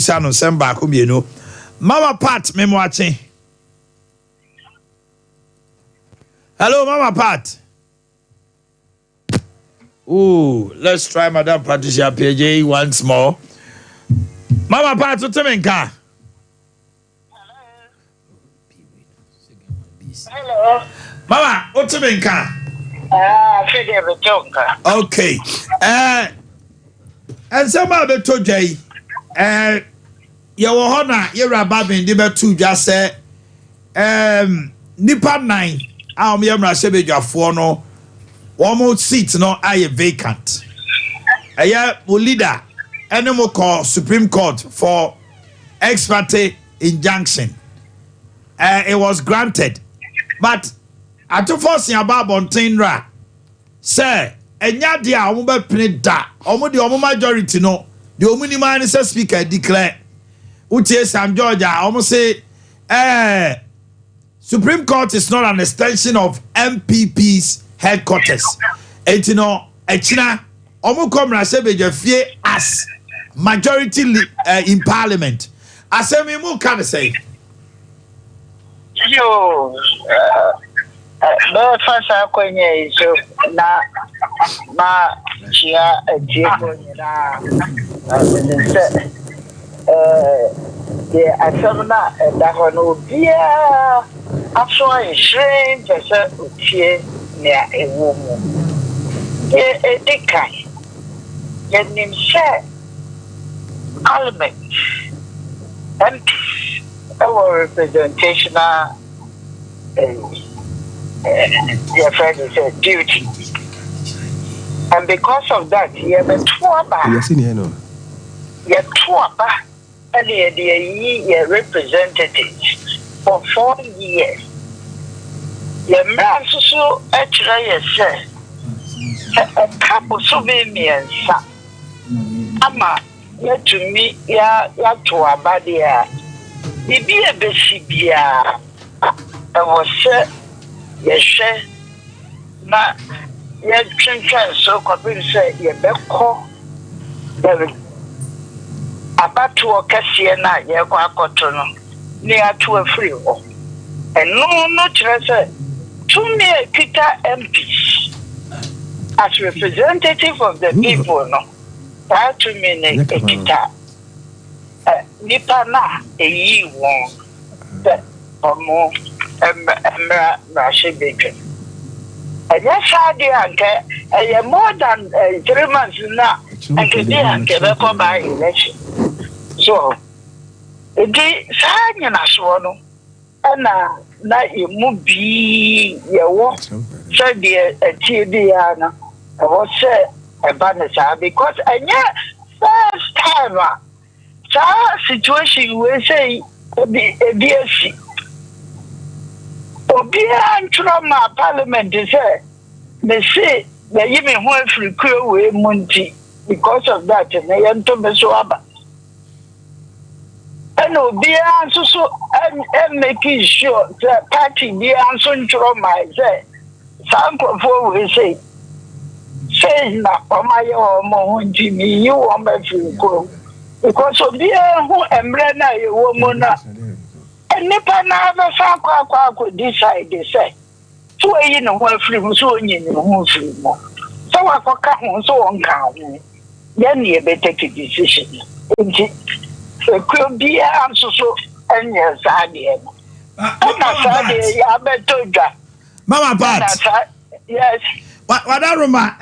Sano Semba Kubieno. Mama Pat, me watching. Hello, Mama Pat. Ooh, let's try Madam Patricia PJ once more. Mama Pat, what's the car? Hello. Mama, what's the car? Okay. And some other to Jay. Your honor, you're a baby, the two just say, Nipa 9. I'm Yamra Sebeja for no. One more seat no I vacant. Leader, animal call Supreme Court for ex parte injunction. It was granted, but I took forcing about Bontainra. Sir, and ya dear, I won't be da. Almost the majority no. The only man is a speaker declare. Uche Sam Georgia almost say, Supreme Court is not an extension of MPP's headquarters. And you know, China, as majority in Parliament. I say me more can say. Yo, but first I kwenye so na ma chia ejeko na the assemna that one will be actually shrink percent utie near a woman. A decay. Yet name share Parliament and our representational dear friend is a duty. And because of that, you have a tour yet tour and the representatives for 4 years. Your man so actually said a couple so many and Ama yet to me ya to abadia. Bibi a besibia. I was said yes, na yet chincha so could say ye beko. About to a cashier night, ye go a near to a free war. And no treasure. To me, Peter MPs as representative of the people, no. That to me, a Peter Nipa na a ye won that or more Rashi Bacon. And yes, I did, and more than 3 months now, and today I can by election. So, it is signing as one, and now you move be your work, said the TDana, I was said a banner because I first time, situation we say, a BSC. Obia trauma Parliament is there. They say they even went free away Munti because of that, and they enter Meswaba. And Obia so and making sure that party be answering trauma is there. Some before we say na my own Jimmy, you want me to go because Obia who embrana a woman. And Nipa never found could decide, they say. So, you know, one free, so you know, free more. So I could come so on count. Then you better take a decision. It could be an answer so, and yes, I did. I better. Mama Pat. Yes. What I remember,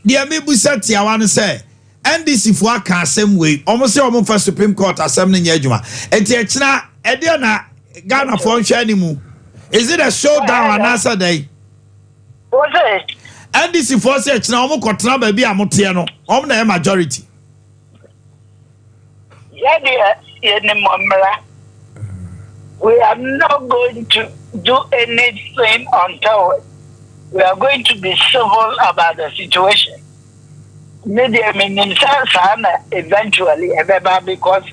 the Amibu said, I want to say. And this if work can same way, almost almost for Supreme Court assembly Yajuma. And China, Ediana Ghana function anymore. Is it a showdown on answer day? What's it? And this if was it now, Mokotra baby, I'm Motiano, the majority. Yeah, dear, we are not going to do anything until we are going to be civil about the situation. Maybe I mean eventually because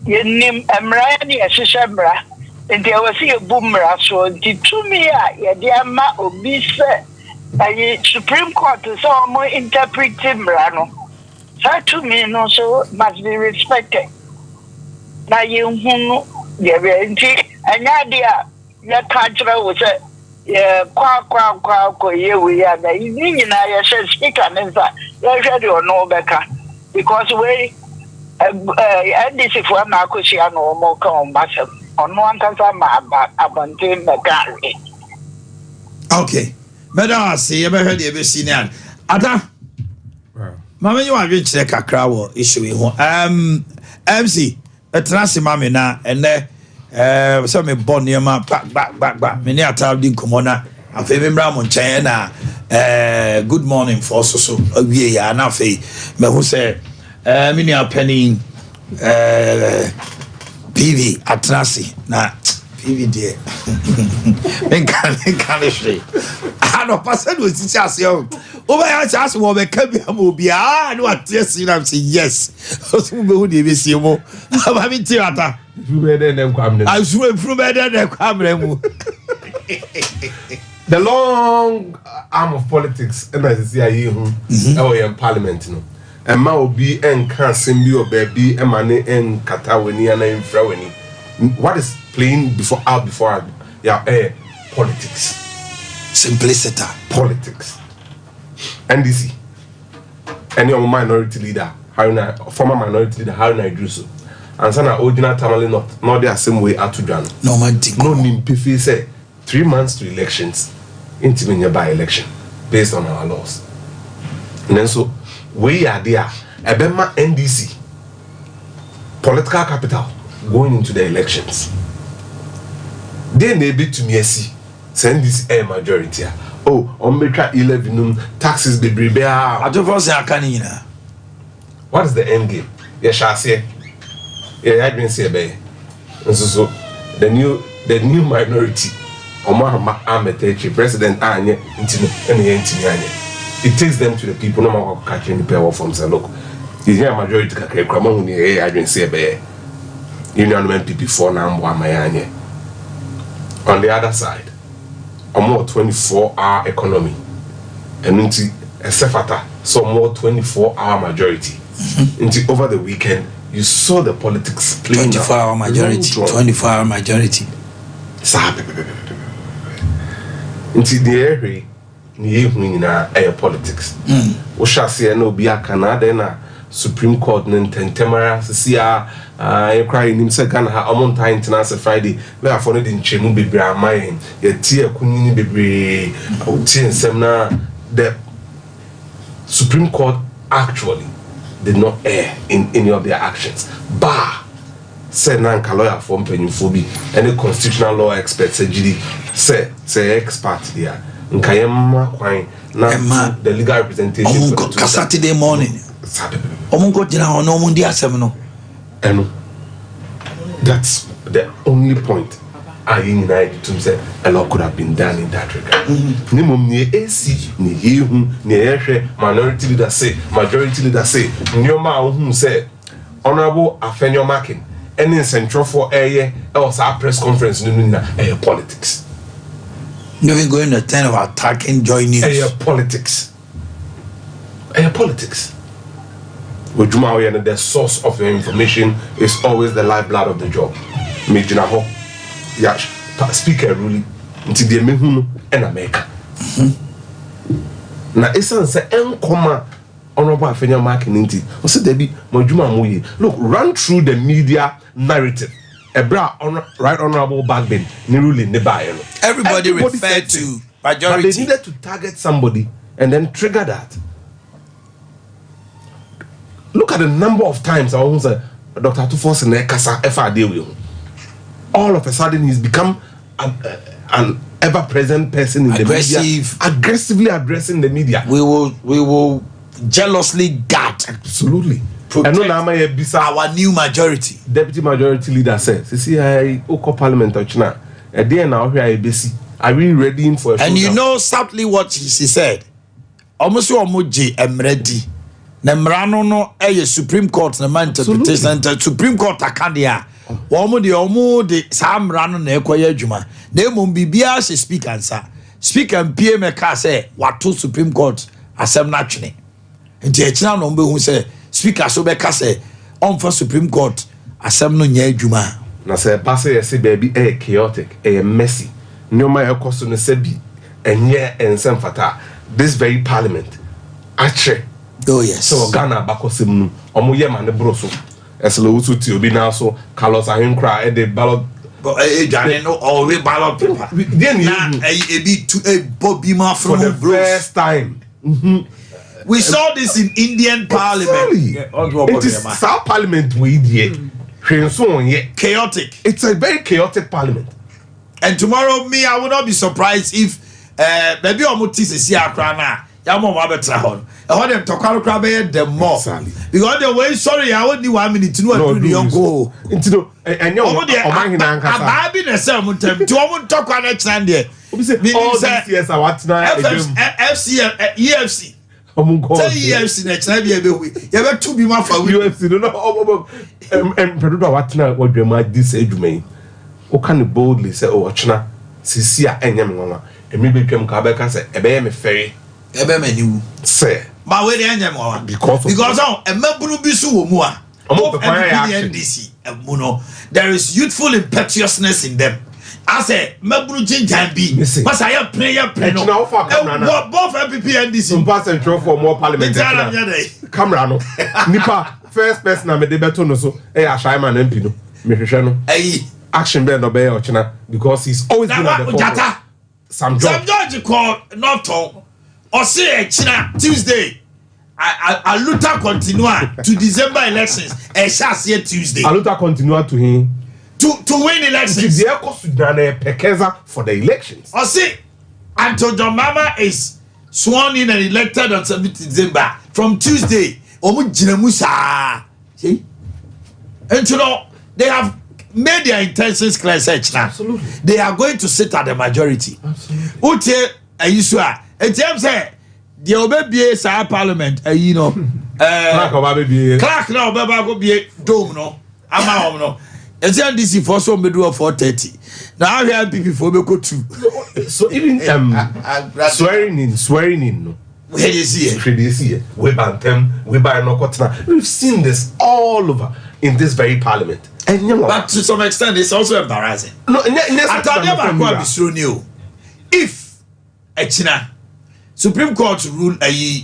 you name Emrani as a Shambra and there was a boomerang so the 2 year Yadiama Obisa a Supreme Court is almost interpreting Brano. That to me also must be respected. na yehunu ye be nti anya dia ya ka kire wo se ye kwa ye we ya na ni nyina ye she speaker nza ye hwe de ono beka because we NDC for na akosia no mo ka on basem ono antasa ma abante megare. Okay, madam say you be hwe de be si ne ada mama you wan kire kakra wo issue ho MC etrasi mama na ene so me bon niema back me ni atabdi nkomona afi me bra mo nchen na good morning for so awie ya na afi me hu se me ni apeni PV atrasi na PV de men kan shey no person was teach us yo over ya chance wo be ka bia mo bia no atesi na say yes so we hu de be sie mo aba mi ti ata the long arm of politics and as see ayi hu in parliament no and ma obi enka sembi obabi e mane en katawani ana infrawani what is playing before politics. Simplicity. Politics. NDC. Any minority leader, former minority leader, how I do so. And sana original tamale not the same way at Tujan. No man. No nimpifi say 3 months to elections, into by election, based on our laws. And then so we are there. Ebema NDC, political capital, going into the elections. They may be to me send this a majority. Oh, on Meka 11 taxes be brebe. I don't know say what is the end game? Yes, shall say. Yeah, I didn't say be. So the new minority. Omanhene Yaw president anye intino ene intino anye. It takes them to the people no matter catching the power from say look. The majority ka krama hu ni I didn't say be. Union MPP 4 na mbo amayanye. On the other side, a more 24-hour economy, and into a sefata, so more 24-hour majority. Into over the weekend, you saw the politics playing 24-hour majority. 24-hour majority. Into the area, near air politics. We shall see no be a Canada na Supreme Court Tentemara Sia. I cry in him second her amount time to Friday. We are for it in Chemu be mine. Your tear couldn't be seminar. The Supreme Court actually did not err in any of their actions. Bah said Nanka lawyer from Pennyphobia, any constitutional law expert said GD say expert there. Nkayema Quine now the legal representation for Saturday morning. Omungo dina ono mundi asem and that's the only point I united to say a lot could have been done in that regard. Nimum ni AC ni hihu ni ehwe minority leader say majority leader say nyoma ohun say honorable Afenyo Makin any central for area else our press conference na politics. You're going to turn of attacking joy news. Politics. Politics. The source of your information is always the lifeblood of the job. Mijinaho, yash, speaker ruling until the mehunu and America. Na esan se enkoma honorable Afenyo Makin inti. O se debi majuma moye. Look, run through the media narrative. Right honorable Bagbin ni ruling ne baye no. Everybody referred to majority. But they needed to target somebody and then trigger that. Look at the number of times I almost said Dr. Tufos and Ekasa FRD. All of a sudden he's become an ever-present person in the media, aggressively addressing the media. We will jealously guard. Absolutely. Our new majority. Deputy majority leader says, "See, I Parliament now. A day now here I basi. Are we ready for a and you know sadly what she said? Almost omoji ready. Nemrano no Supreme Court na man interpretation Supreme Court akandia. Omo de Sam Rano na ekoye adwuma. Na emom bibia se speak answer. Speak and PM ka say wato Supreme Court asem na twene. Nti e kina no mbe hu say speaker so be ka say on for Supreme Court asem no nya adwuma na say pass say baby chaotic messy nyoma ekoso no say bi enye ensem fata this very parliament atre oh yes so Ghana bakosem nu omo ye ma ne bro so eslo wutu ti obi na so Carlos Ahinkra the ballot Jane no always ballot paper na ebi to a Bobby Ma from the first time we saw this in Indian parliament it is South parliament we there chaotic. It's a very chaotic parliament. And tomorrow, me, I will not be surprised if maybe Omuti see Accra na Yamo Wabetra hon. I want them to call Crabbe the more because the way sorry, I only 1 minute to know the young go into and you're Omanhene Yaw. I've been a sermon to Omun talk on next Sunday. All these years I want now EFC. EFC next time you have to be more for UFC no and producer what now what you might this age me o can boldly say oh ochna sisia enyam nwa e me betwam ka be ka say e be me ferry e be maniwu say ma we dey enyam nwa because emaburu bi so wo mu a NDC mu no there is youthful impetuousness in them. I say, Mabru Jinjan B. But I have prayer no. Both MPP and this in pass and throw for more parliamentary. Camera no. Nipa first person I made the better no so. Ashaiman MP no. Mishano. Action bear no bear ochina because he's always been at the forefront. Sam George called Norton or say China Tuesday. I luta continua to December elections. Shall see Tuesday. I luta continua to him. To win elections. For the elections. Or see, Anto John Mama is sworn in and elected on 17th December. From Tuesday, see? And you know, they have made their intentions clear such now. Absolutely. They are going to sit at the majority. Absolutely. Ute Ayisua. And James said, the Obebi Sa Parliament, you know, Clark now, Baba be dome no. Ama no. NDC for some middle of 4:30. Now I have people for go 2. So even swearing in no. Where is he? We ban them, we buy no cotton. We've seen this all over in this very parliament. But to some extent it's also embarrassing. No, if China Supreme Court rule a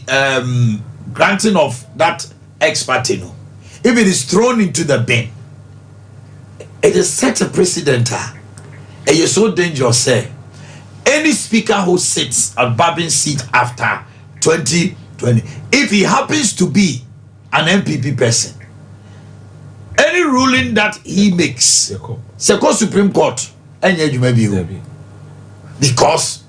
granting of that ex parte no, if it is thrown into the bin, it is such a precedent and you're so dangerous say any speaker who sits at Babin's seat after 2020, if he happens to be an MPP person, any ruling that he makes Seko Supreme Court because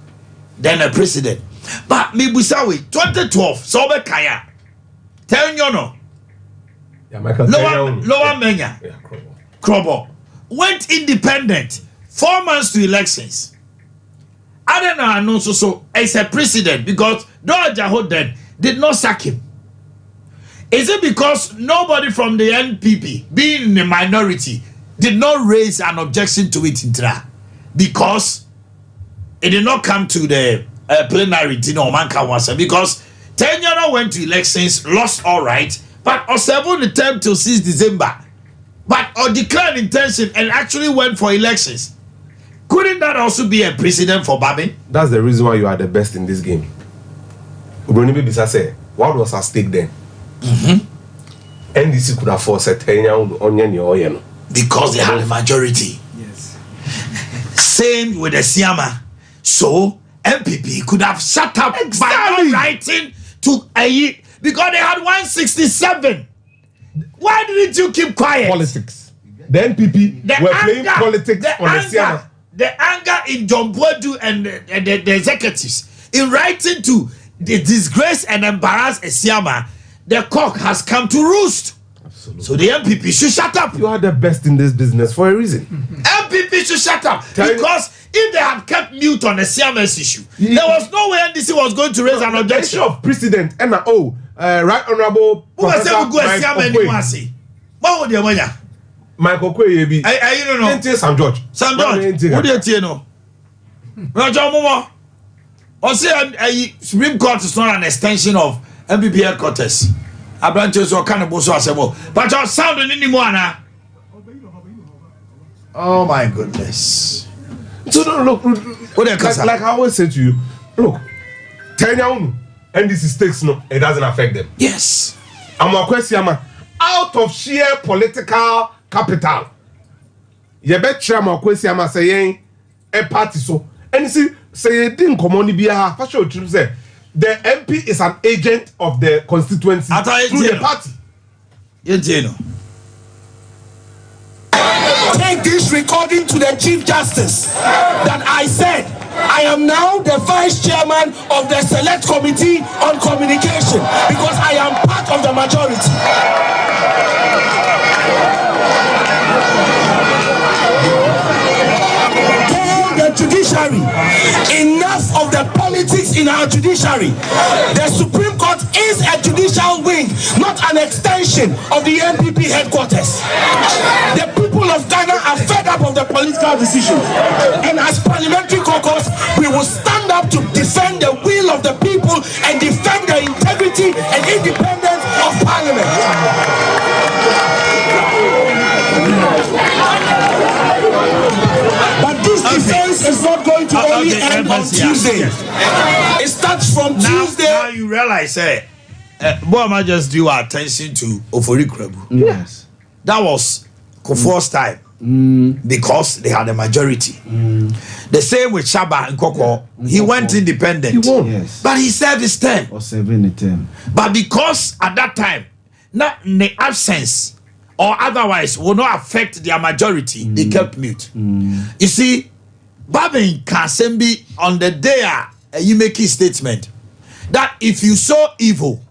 then a precedent. But me busawi 2012 so be kaya tell you no lower menya Krobo went independent 4 months to elections. I don't know so it's a precedent because Doja then did not sack him. Is it because nobody from the NPP being in the minority did not raise an objection to it in Tra? Because it did not come to the plenary, you know, because Tenyana went to elections, lost all right, but Osebo the term till 6 December, but or declared intention and actually went for elections. Couldn't that also be a precedent for Babin? That's the reason why you are the best in this game. Ubronibi Bisa said, what was at stake then? NDC could have forced Tenya because they had a majority. Yes. Same with the Siama. So MPP could have shut up by not writing to a because they had 167. Why didn't you keep quiet? Politics. The NPP were playing politics on the Siama. The anger in John Boadu and the executives in writing to the disgrace and embarrass Siama, the cock has come to roost. Absolutely. So the MPP should shut up. You are the best in this business for a reason. MPP should shut up because if they had kept mute on the CMS issue, there was no way NDC was going to raise an objection. The issue of precedent and right honorable Professor Michael Kwe I don't know. Sam George. What do you know? Roger Momo. Or say Supreme Court is not an extension of MPP headquarters. A branch is or cannibal so assemble. But your sound in any more now. Oh my goodness. So no, look, like I always say to you, look, Tenya NDC stakes, no, it doesn't affect them. Yes. Amakwesiama, out of sheer political capital. You bet Amakwesiama saying a party so. And you see, say it didn't come on the for sure to say the MP is an agent of the constituency through the party. Take this recording to the Chief Justice that I said I am now the Vice Chairman of the Select Committee on Communication because I am part of the majority. Judiciary, enough of the politics in our judiciary. The Supreme Court is a judicial wing, not an extension of the NPP headquarters. The people of Ghana are fed up of the political decisions, and as parliamentary caucus, we will stand up to defend the will of the people and defend the integrity and independence of Parliament. But this defense is not going to only end on Tuesday. It starts from Tuesday. Now you realize, Boama just drew our attention to Ofori Krebu. Yes. That was Kufuor's time because they had a majority. The same with Shaba and Koko. He went independent. He won. Yes. But he served his term. Or 7 But because at that time, not in the absence or otherwise will not affect their majority, they kept mute. You see, Babin Kasembi on the day you make a statement that if you sow evil,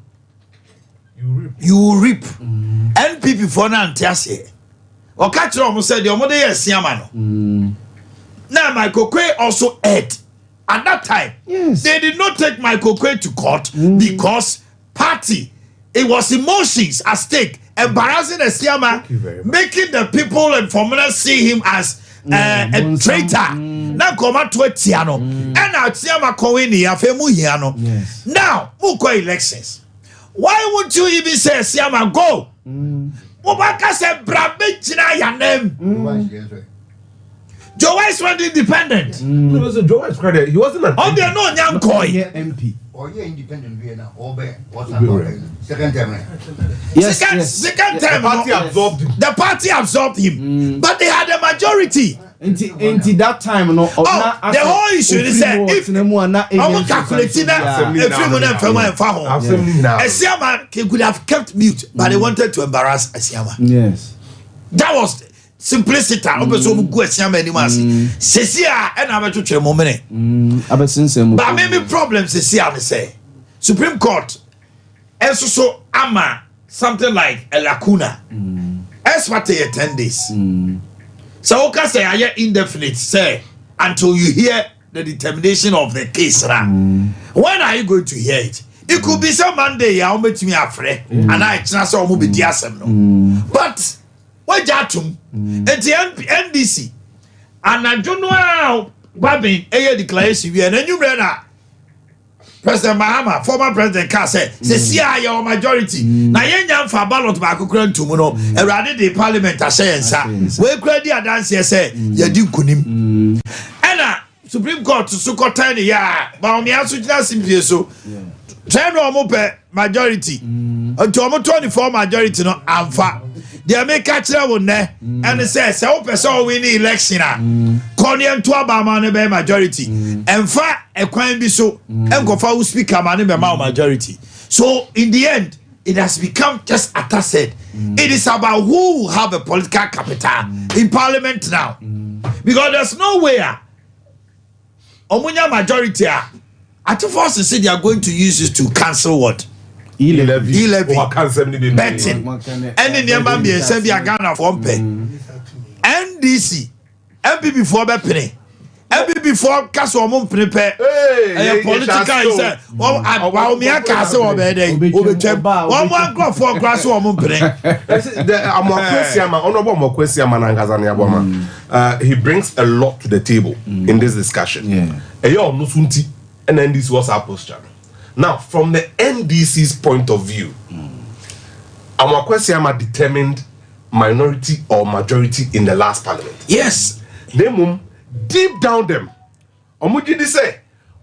you will reap. NPP for now Tiase. Or catch almost said the Omode Siamano. Now Michael Kwe also aired. At that time, yes, they did not take Michael Kwe to court because party, it was emotions at stake. Embarrassing Siama, making the people and formula see him as a traitor. Now come out to a Tiano. And now Tiama Kowini, Afemu Hiano. Now, Muko elections. Why would you even say Siama go? Obaka said Brabe China your name. Joe Wise went independent. No, was Joe Wise credit. He wasn't an oh, they're no young boy. MP. Or you're independent Vienna, or second term. Yes, second term. The party absorbed him. But they had a majority. Until that time, no. The whole issue is that if I'm calculating that Asiama could have kept mute, but they wanted to embarrass Asiama. Yes. That was simplicity. Sesia and I'm to tell moment. But maybe problems Sesia say Supreme Court also so ama something like a lacuna. As what they 10 days. So okay say I indefinite say until you hear the determination of the case. When are you going to hear it? It could be some Monday I'll meet me afraid and I chance or be diasem. But what jatum at the NDC and I don't know how Babin a declaration we and then you read that President Mahama, former President Ka said, "See, your majority." Na yenya for ballot back kran to muno. Erade the Parliament asyensa. We kredi adanse say, "Yedi kunim." Ena Supreme Court to sukota ni ya. Ba omi aso gina simpie so. Try no mo pe majority. Unto omo 24 majority no amfa. They make catch one ne and say o person win the election Konian to Obama ne be majority emfa ekwan bi so enkofa who speaker man be majority. So in the end it has become just as I said, it is about who will have a political capital in Parliament now, because there's no way omunya majority at first they say they are going to use it to cancel what E-levy betting and in the man be send a Ghana for NDC MPP for Bepene MPP for Castle Mum Prepare political is while me a castle over there one crop for grass or Mumpre. He brings a lot to the table in this discussion. And then this was our posture. Now, from the NDC's point of view, Amakwesiama determined minority or majority in the last parliament. Yes. Nemum deep down them. Omuji di say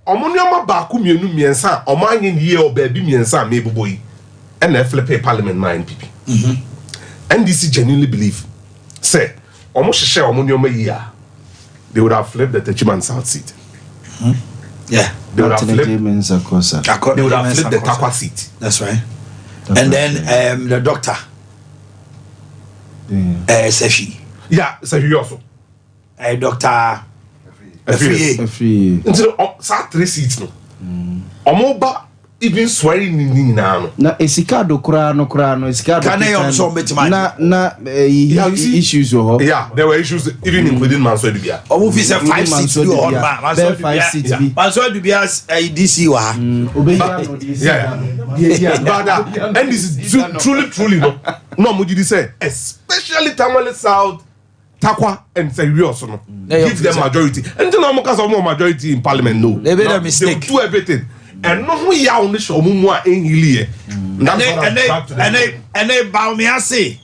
omunioma baku mienu miensa Omanhene Yaw baby miensa mebo boy and the flip parliament my NPP. NDC genuinely believe say omusheshe omunioma year they would have flipped the Techiman South seat. Yeah. They would have flipped the Takwa seat. That's right. And then the doctor. Sefi. Yeah, Sefi also. Doctor Free. Until three seats no. Omoba even swearing in now. Na esikado kura no esikado. Na issues ho. Yeah, there were issues even including Mansour Dubia. Omo fi say 5 seats do on Mansour 5 seats bi. Mansour Dubia's DC wa. Yeah. But and this is truly no. No Mujidi say especially Tamale South, Takwa and Sefi also no. Give them majority. And then no cause of more majority in parliament no. They made a mistake. They do everything. And no we are on the show mumwa enhilie. And they bow me I say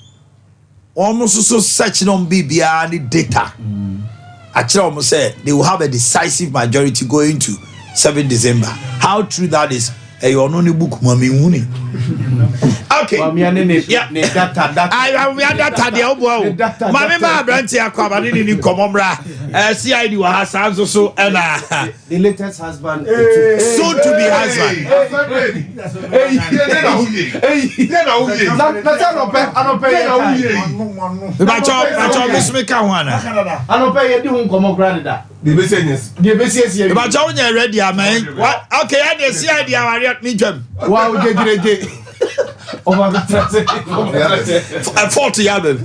almost so searching on BBR the data. Actually almost say they will have a decisive majority going to 7 December. How true that is? You only book mami wuni. Okay. Yeah. I data the obo. Mami ba branch akwa ni komomra. CID wa has so and the latest husband soon to be husband. Bacho bisme ka wana. Anope ye di hun komo grada. The business. Bacho nya ready amen. Okay, I dey CID aware me jam. Wow, jeje. Over the 40 yabe.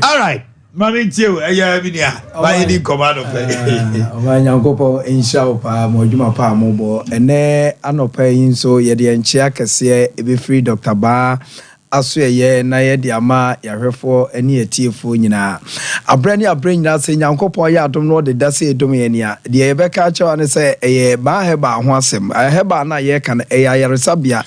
All right. Mami tio eya binia ba yedi command of Omanyankopo insha pa modwuma pa mobo ene anopa yin so yede enchia kese ebe free Dr. Ba aso ye na yede ama yahwefo ene etiefo nyina abrani nyina se nyankopo ya adom no de dase edom ye nia de ye beka chawa ne se eye ba heba ho asem heba na ye kan eya yaresabia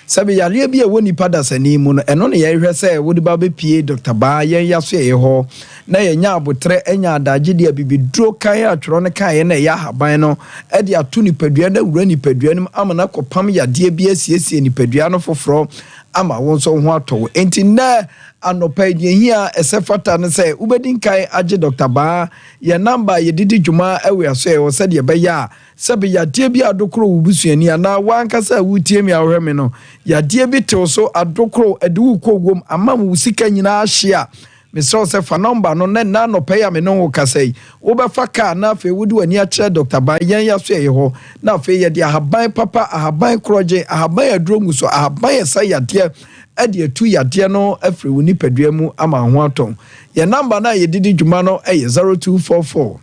sabi yale bia woni pada sani mu no eno ne yehwe se wodi ba be pie Dr. Ba yen yaso ye ho na ye nya abotre enya adage de bibidro kan atworo ne kan na ya haban no e de ato nipadua na wura nipadua nim amana kopam yade bia siesie nipadua no foforo ama won so ho ato enti na anopa die hia esefata ne se ubedin kan age Dr. Ba ye number ye didi dwuma ewe aso ye wo se de be ya sabi yade bia adokro wubusuani ana wankasa wutie mi ahweme no yade bi te so adokro edu kogwom ama mu sika nyina ahia me so se fa number no na no pay me no kasai wo be fa ka na fe wudi wani a kire Dr. Ba yan ya so ye ho na fe ye de ahaban papa ahaban kroje ahaban adromu so ahaban esa yade ade atu yade no afri woni padua mu ama ho aton ye number na ye didi dwuma no 0244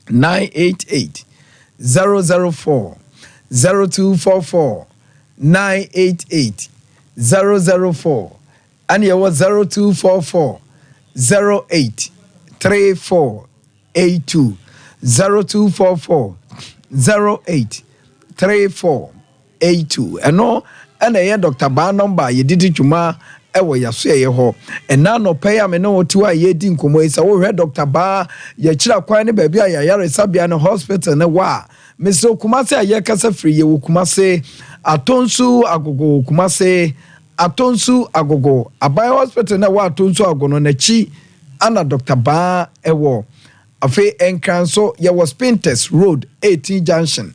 988 004 0244 988 004 and you was 0244 08 3482 0244 08 3482 and no and a Dr. Ba number you did it juma ewo yaso ye ho ena no pay am no to a ye di nkomo isa wo hwe Dr. Ba ye kira kwan ne ba bia ya yare sabia no hospital ne wa Mr. Kumase aye kasa free ye wo Kumase atonsu agogo Kumase atonsu agogo abai hospital na wa atonsu agono na chi ana Dr. Ba ewo afi enkanso ye was Pinterest Road 18 Junction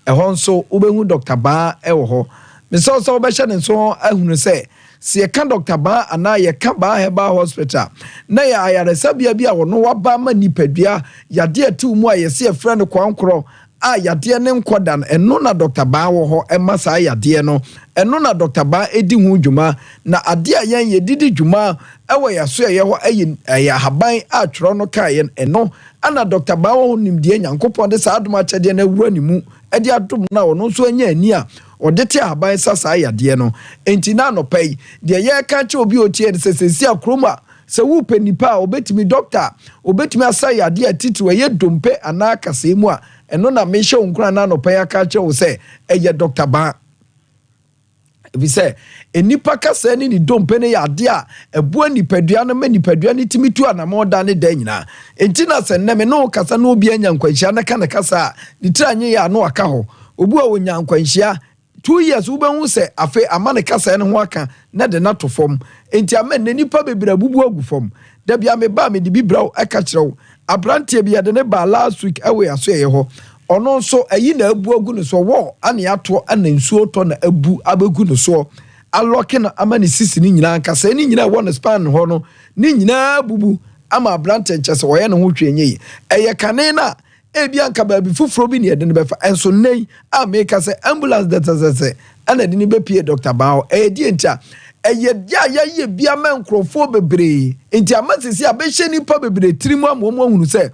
ehonso ubehu Dr. Ba ewo ho Mr. so be hye ne so ahunu se se ka Dr. Ba ana ye ka ba heba hospital na ya ayaresa bia bia wono waba ma nipadua yade atu mu aye se friend kwankro a yade ne nkodan eno na Dr. Ba wo ho ema sa yade no ɛno na Dr. Ba edi ho dwuma na ade a yɛn yɛ didi dwuma ɛwɔ yaso ɛyɛ hɔ ɛyɛ haban a twerɛ no ka yɛn ɛno ana Dr. Ba ho nimdie Nyankopɔn de saa adom akyɛdeɛ na wura ne mu ɛde adom na ɔno nso anya ani a ɔde te haban sa saa yadeɛ no enti na anɔpa yi deɛ yɛka kyɛ obi otie de sɛsɛsi akroma sɛ wo pɛ nipa a obetumi doctor obetumi asa yadeɛ titiri ɛyɛ dompe anaa kasa mu a ɛno na mehyɛ onkura na anɔpa yi aka kyɛ wo sɛ ɛyɛ Dr. Ba ebi sɛ enipa kasa ni dompe ne yade a ɛboa nipadua no ma nipadua ne timi tu anama ɔda ne da nyina enti na sɛ nnɛme no kasa no obi anya nkwanhyia na ka ne kasa a ne tira nye ya no aka hɔ obu a wonya nkwanhyia 2 years wo bɛhu sɛ afe ama ne kasa ne ho aka na de na to fam enti ama ne nipa bebira bubu agu fam da bia me ba me de bibraw aka kyerɛw abrantie bia de ne ba last week ɛwɔ aso ɛyɛ hɔ ɔno nso ayi na abu agu ne so wɔ ane ato ana nsuo tɔ na abu abagu ne so alɔke na ama ne sisi ne nyinaa kasa ne nyinaa wɔ ne span hɔ no ne nyinaa bubu ama abrantie kyɛ sɛ wɔyɛ ne ho twenye yi ɛyɛ kane na ebi anka baabi fufuro bi ne yɛde ne bɛfa enso nei a meka sɛ ambulance de ana de ne bɛpie Dr. Ba ɛyɛ ntia ɛyɛ ya bia ma nkrofo bebree nti amasisi a bɛhyɛ nipa bebree tirimu amomo ahunu sɛ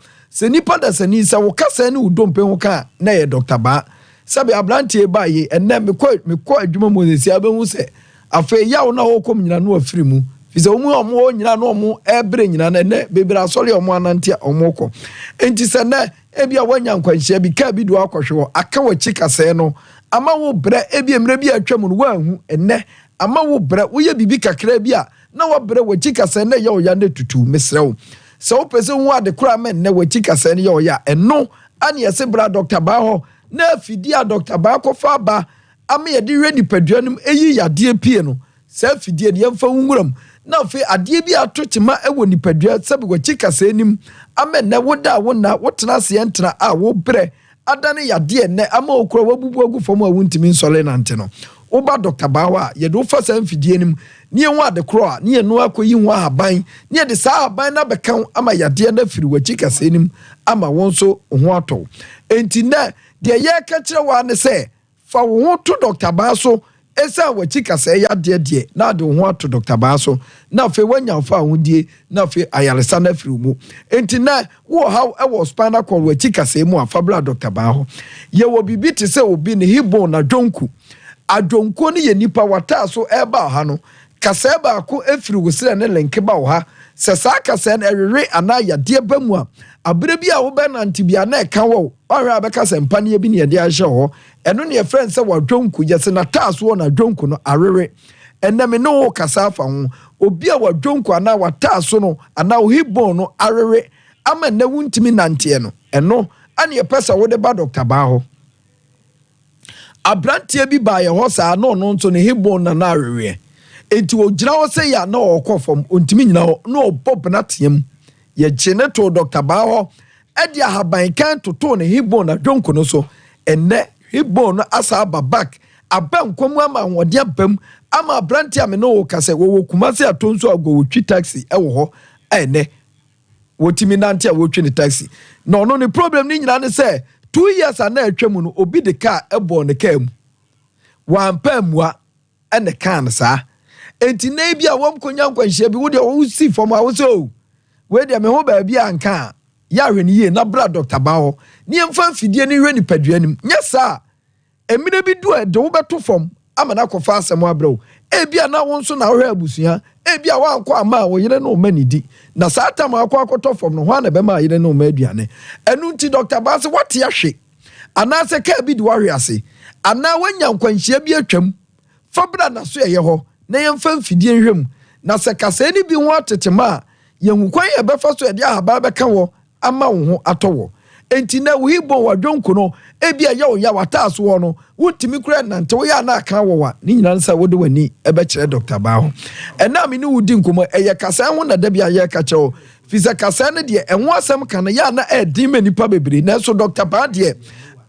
nipa da sani sɛ wo kasa ne udompe ho ka na yɛ Dr. Ba sabe abrantie ba yi enne mekɔ adwuma mo sesi abɛhu sɛ afei yawo na wɔkɔm nyina no afiri mu fi sɛ ɔmo nyina no ɔmo ɛbrɛ nyina na enne bebree asɔre ɔmo anante ɔmo kɔ enti sɛ na ebi a wanya nkwanhyia bi ka bi do akɔhwe aka wachi kasa no ama wo brɛ ebi emre bi atwam no wahu enne ama wo brɛ wo yɛ bibi kakra bi a na wo brɛ wachi kasa na yɛ ɔya na tutu mesrɛw sɛ wo pɛsɛ hu ade kora men na wachi kasa na yɛ ɔya ɛno ane yɛse bra Dr. Ba hɔ na afidi a Dr. Ba kɔfa ba ama yɛde hwɛ nipadua no eyi yadeɛ pie no sɛ afidie ne yɛmfa nwuram na afei adeɛ bi ato kyema ɛwɔ nipadua sɛ wachi kasa anim ama na woda wona wotena se yɛntena a wo brɛ adane yadeɛ ne ama okura wabubu agu fam a wontimi nsɔle nante no woba Dr. Ba hɔ a yɛde wofa saa mfidie nim ne yɛn ho ade koro a ne yɛn no akɔyi ho ahaban ne yɛde saa ahaban na bɛka ama yadeɛ na firi wachi kasa nim ama wɔn so ho atɔ enti na deɛ yɛka kyerɛ wa ne sɛ fa wo ho to Dr. Ba so esa wachi kasa yadeɛ na de wo ho ato Dr. Ba so na afei wanya fa ahodie na afei ayaresa na firi mu enti na wo how ɛwɔ spinal cord wachi kasa mu afabla Dr. Ba ho ye wo bibi te sɛ obi ne hibon na dwonku adwonko ne ye nipa wata so ɛba ha no kasa ba ko efiri wo sira ne lenke ba wo ha sɛ saa kasa na ɛrere ana yadeɛ ba mu a abere bi a wo bɛ nante bia na ɛka wo ɔhwɛ abɛka sɛ mpane bi ne yɛde ahyɛ hɔ ɛno ne yɛfrɛ sɛ wadwonku yɛsɛ na taas wo na dwonku no arere ɛnɛme ne wo kasa afa ho obi a wadwonku ana wataas no ana ohibon no arere ama na wuntimi nanteɛ no ɛno ane yɛpɛ sɛ wo de ba Dr. Ba hɔ abrantie bi ba yɛ hɔ saa no no nso ne hibon na na arere enti ogyina hɔ sɛ ya na ɔkɔ fam ontimi nyina hɔ na ɔbɔ benateam yɛgye ne to Dr. Ba hɔ ɛde ahaban kan toto ne hibon na dwonku no so ɛnɛ hibon no asa aba back aba nkwamu ama wɔde abam ama abrantie ame no kasa wo kumase ato nso ago wotwi taxi ɛwɔ hɔ ɛnɛ wotimi nante a wotwi ne taxi na ɔno ne problem ni nyina ne sɛ 2 years ana atwam no obi de car ɛbɔ ne car mu wampa mua ɛne car no saa enti na bi a wɔm konya nkwanhyia bi wo de wo si fam a wo so we de me ho ba bi anka ya hwe ne yie na bra Dr. Ba hɔ ne yɛmfa fidie ne hwe nipadua nim nyɛ saa emine bi du de wo beto fam ama na kɔfa asɛm abrɛw ebia na wo nso na hwe abusua ebia wankɔ ama wo yere no manidi na saa tam akɔ fam no ho na be ma yere no ma aduane ɛnu nti Dr. Ba se wate ahwe ana se ka bi de wa hwe ase ana wanya nkwanhyia bi atwam fa bra na so ɛyɛ hɔ na yɛmfa mfidie hwem na sɛ kasa ni bi ho atetema yɛhu kwan yɛbɛfa so ɛde ahaba bɛka wɔ ama wo ho atɔ wɔ enti na wo hibon wadwonku no ebia yɛ wo ya wataso wɔ no wotimi kura nante wo ya na aka wɔ wa ne nyina nsa wode wani ɛbɛkyerɛ Dr. Ba ho ɛna me ne wudi nkomo ɛyɛ kasa ho na da bia yɛ ka kyɛw fi sɛ kasa ne deɛ ɛho asɛm ka no ya na ɛdin ma nipa bebre na so Dr. Ba deɛ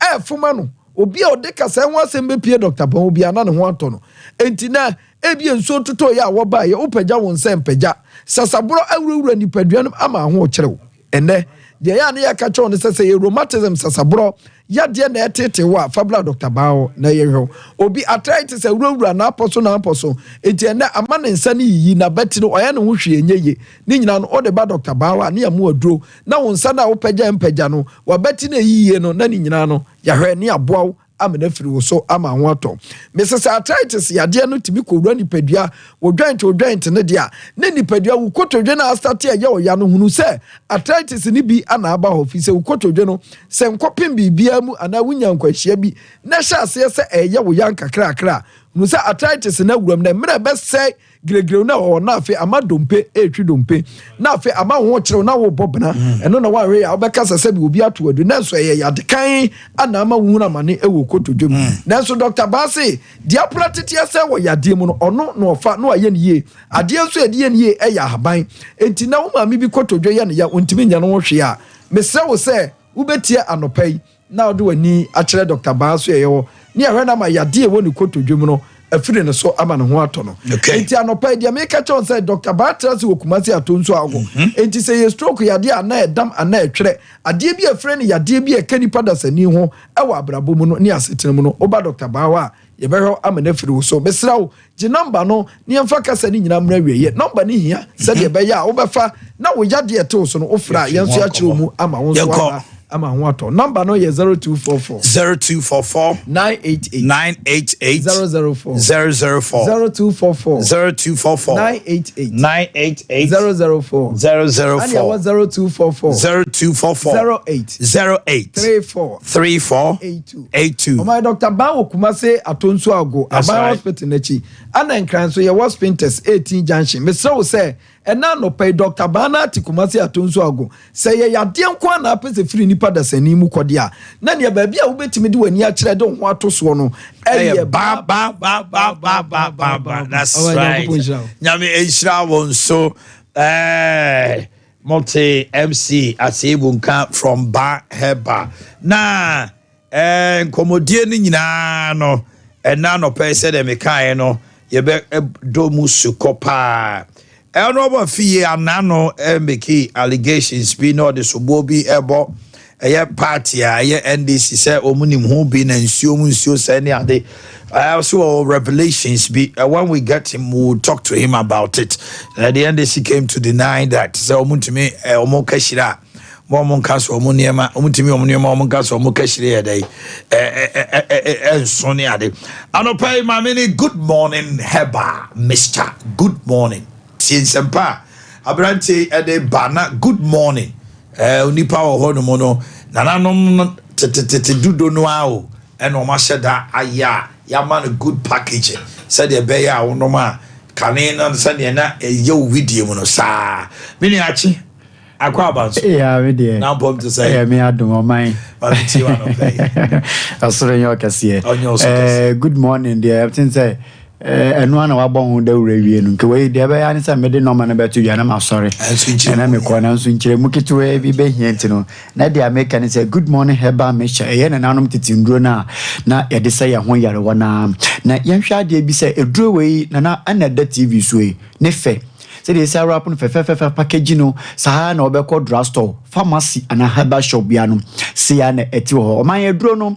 ɛfoma no obi a ode kasa ho asɛm bepie Dr. Ba obi ana ne ho atɔ no enti na ebia nso toto ya wo ba ye opagya won sɛ mpagya sasaboro awurawura nipadua no ama ho kyerɛw ɛnɛ deɛ ya ne ya ka kyɛw ne sɛ rheumatism sasaboro yade na etete wa fabula Dr. Bao na yehwo obi arthritis awurawura na aposo enti na ama ne nsa ne yi na beti no oya ne ho hwe enyeye ni nyina no ode ba Dr. Bao na yamu aduro na wo nsa na wo pagya no wa beti na yiye no na ni nyina no yahwe ne aboa amena firi wo so ama ho ato Mrs. arthritis yade no timi kowura nipadua wo joint ne dia ne nipadua wo kotodwe na start ya wo ya no hunu se arthritis ni bi ana aba ho fi se wo kotodwe no se nkopem bibia mu ana wunya nkwahia bi na hya ase se eye wo ya nkakra hunu se arthritis na wuram na mra be se gregre na wo na afi ama dompe etwi dompe na afi ama ho kyerɛ na wo bobna eno na wa we ya obekasa se bi obi ato adu na so eye yadekan ana ama wuna mane ewo kotodwem na so Dr. Basi dia practice se wo yade mu no ono no ofa no aye ne ye ade so ade ne ye eya haban enti na wo ma mi bi kotodwe ye ne ya ontimi nya no wo hwe a mesre wo se wo betie anopai na wo de wani a kyerɛ Dr. Basi ye wo ne ahwe na ma yade wo ne kotodwem no afiri ne so ama ne ho ato no enti anopa dia me ka chon say Dr. Batrasi wokumasi atonso ago enti say ye stroke yade ana edam ana etwere ade bi afire ne yade bi ekani padasani ho ewa abrabo mu no ne asetene mu no oba Dr. Bawa ye behwe ama na afiri wo so besra wo gi number no ne emfa kasa ni nyina mra wiye number ni hia se de be ya wo befa na wo yade eto so no ofra yenso ya kire mu ama wo so ama ho ato number no ye 0244 988 004 988 004 and ya 0244 08 34 oh my Dr. Bawo Kumase atonso ago Aba hospital nachi ana nkran so ye was Spinters 18 junction me so say ena no pay Dr. Bana Tikumasi atonso ago say ye yade nko na apese free nipa da sani mu kode a na ne ba bia wo betimi de wani a kire de ho atoso no eye ba that's right nyame enhira won so multi MC asebunka from Ba Heba na komodie ni nyina no ena no pay say de mekan no ye be do mu sukopa Elroba fee anano make allegations be no the subobi ebo a party a NDC say omunim who be na nsuo say ade I also revelations be when we get him we'll talk to him about it. At the NDC came to deny that so omuntimi omo kashira mo nkaso omuniema omutimi omuniema omo nkaso omo kashire dey ensoni ade anopai mamini good morning Heba Mr. Good morning Sompa Abrante Ade Bana good morning Unipa ho no no nananom dudo no ao and o mashada aya ya man good package said the beya no ma kanina said na yo video no sa mini achi akwa about yeah we dey now bomb to say yeah me adom o man Valenti one of play asoro nyo kase good morning dear everything say enu ana wabon hu da wura wie no nke we de be ya ni se me de no ma na beto ya na ma sorry na me ko na nso nkire mu kitwe bi be hient no na de America ni say good morning Heba mecha ye na nanom titinduro na ye de say ya ho yare wona na ye hwa de bi say eduro we na anada TV so e ne fe say they say rap no fe package no sa na obekọ drugstore pharmacy and Heba shop bia no say ya na eti ho o man eduro no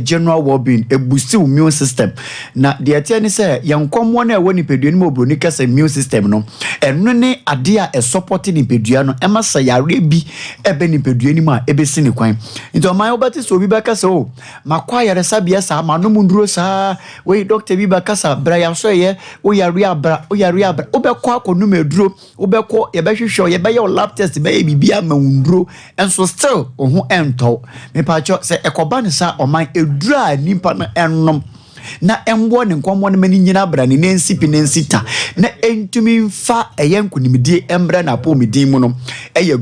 general well-being a boost immune system na the attorney say yankom one e woni pedua ni mobro ni kasa immune system no eno ne ade a support ni pedua no e ma sayare bi ebe ni pedua ni ma ebe sini kwan nto man obati so bi baka say o makwa yare sabia sa ma no munduro sa we doctor bi baka sa bra ya so ye o yare abra obekọ akonu meduro obekọ ye be hwehwe ye be ye lab test be ye bibia ma wunduro enso still ohu ento me pa cho say ekoba ni sa o edura nimpa na ennom na embo ne nkommo ne mani nyina bra ne nensipi nensita na entumi mfa eyenkunimdie embra na po midin mu no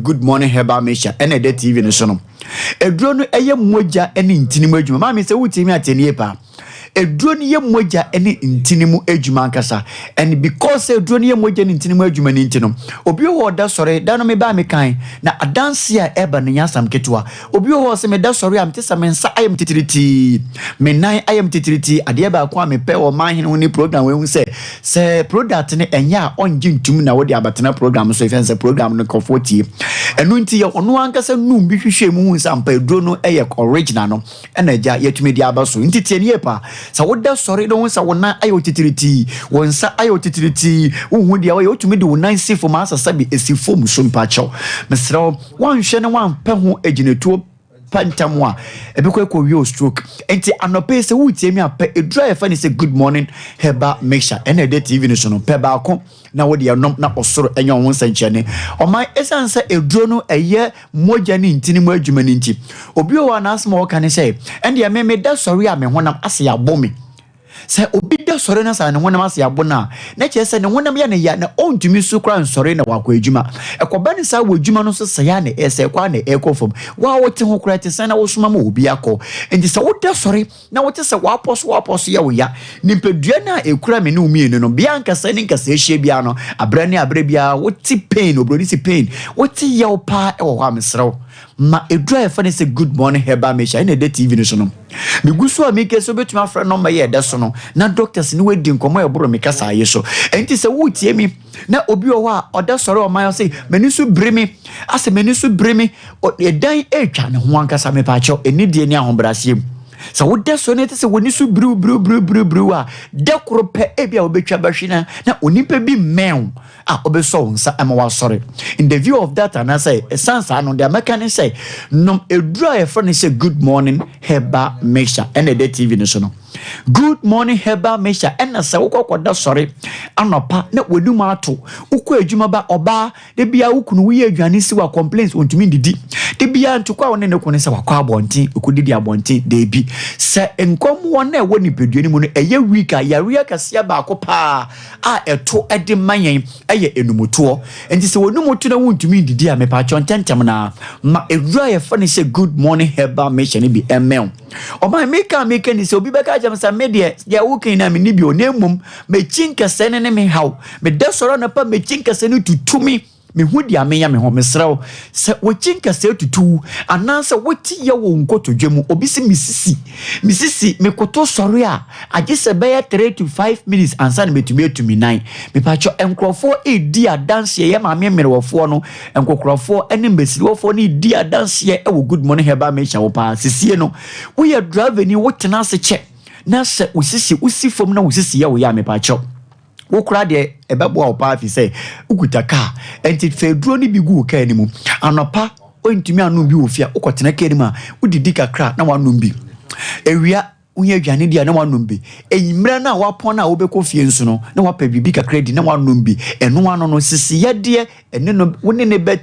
good morning Heba Mesha ene de TV ne so no eduro no moja ene ntini mu adwuma ma me se wutimi atenie pa eduro ne ye moja ene ntinimu adwuma nkasa and because eduro ne ye moja ne ntinimu adwuma ne ntino obi wo da sori da no me ba me kan na adanse a eba ne yasam ketewa obi wo se me da sori am tesa me nsa ayam titiriti me nan ayam titiriti ade ba kwa me pe Omanhene woni program we hu se product ne enya a onje ntum na wo de abatena program so ifense program no comforti enu nti ye ono ankasa num bi hwehwe mu hu sampa eduro no eye original no ena ja yetumi di abaso nti tie ne pa sa wo da sori do hu sa wo nan ayo titiriti wonsa ayo titiriti hu dia wo yetumi di wo nan sifo ma asasa bi esifo mu so mpa chaw mesraw wan hwe ne wan pa ho eginetuo pantamwa ebekwe ko wi stroke enti anope se wutie mi apa edura ye fa ni say good morning heba mixture ene de tv ni so no pe ba ko na wo de nom na osoro enye won sanchene o man esansa eduro no eye moja ni ntini mu adwuma ni nti obi o wa na asma wo kan say ende me da sorry a me honam ase ya bomi say obi da sori na sa ne honam ase abo na che say ne honam ya ne ya na ontumi su kra nsori na wakọ adwuma ekoba ne sa wo adwuma no so say ya ne ese kwa ne ekofom wa wote ho kra te say na wo soma ma obi akọ enti say wo da sori na wote say wa poso ya wo ya nipadua na ekura me ne umienu no bia nkasa ne nkasa ehie bia no abra ne abra bia wote pain obrodi si pain wote yaw pa e wo ha mesrew ma edura fa ne say good morning heba mesha ina de tv no so no migusu a meke so betuma fra no ma ye de so no na doctors ni wedi nkomo e boro meka sa ye so enti se wutie mi na obi o wa oda sore o ma say manisu bremi ase manisu bremi edan etwa ne ho ankasa me pa cho eni die ni ahombrasiem sa wo de so ne te se woni su bru a de koro pe e bia obetwa bahwina na onipa bi men a obeso nsa ama wa sore in the view of that and I say sansa no the American say no edura e friend say good morning heba mixture and the TV no so no good morning heba mixture and na say wo kokoda sore anopa na wodum ato ukọ adwuma ba oba de bia ukunu wo ye adwane si wa complaints ontumi didi de bia ntokwa won ne ko ne se wakọ abonten ukudidi abonten de bi se enkom won na wo nipadua ni mu no eye week a yarea kasia ba akopa a eto ede manyen eye enumuto enti se wonumuto na wontumi didi a mepa chontentem na ma edura ye fa ne se good morning heba mission bi emel o ma meka ni se obi beka jam sa media ya wokin na me ni bi onemum me chinka sene ne me haw me desoro na pa me chinka sene tutumi me hudi amenya me ho mesrew se wo chinka se tutu anansa woti ye wo nkoto dwemu obi se misisi me koto sori a age se be 3 to 5 minutes ansa na metumi 9 me pacho enkrofo edi adanse ye ma me merewofo no enkokrofo ene mbesiriwofo ni edi adanse ye wo good morning heba me chawo pa sisie no wo ye driver ni wo tena se che na se usifom na usisi ye wo ya me pacho wokura de ebebo opa fi say ukuta ka enti feduro ni bigu ka ni mu anopa ontumi anu bi ofia ukotena ka ni ma udidi kakra na wanum bi ewia unye adwane dia na wanum bi eyimra na wapon na wobekọ fie nso no na wapa bibi kakra di na wanum bi eno ano no sisi ye de ene no woni ne be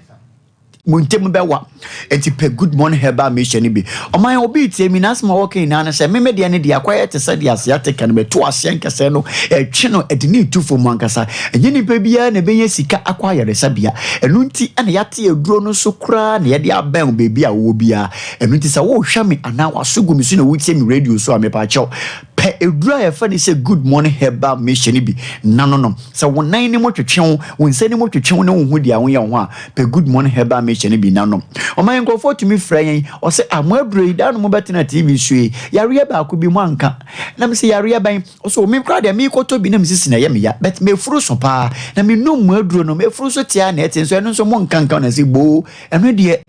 muntem bewa enti pe good morning heba mission bi oman obi tie mi na asma working na na se me de ne de akwaya te se de asiatic na me to ase nkese no etwe no edini tufo mu ankasa enye ni pe bia na benye sika akwaya resabia enu nti ana yate eduro no so kra na ye de aban bebi a wo bia enu nti se wo hwa mi ana wasogu mi so na wutie mi radio so a me pa chaw pe edura ye fa ni se good morning heba mission bi no se wonan ni mo twetwe wonse ni mo twetwe ne wo hu dia wo ye ho a pe good morning heba mission bi nanom o man nkofo tumi frɛ o se amoabrei da no mo betena TV sue yare ba ko bi mo anka na me se yare ban o so me kra de me koto bi na me sisi na ye me ya bet me furu so pa na me no moaduro no me furu so tia na etin so eno so mo nkanka na se bo eno de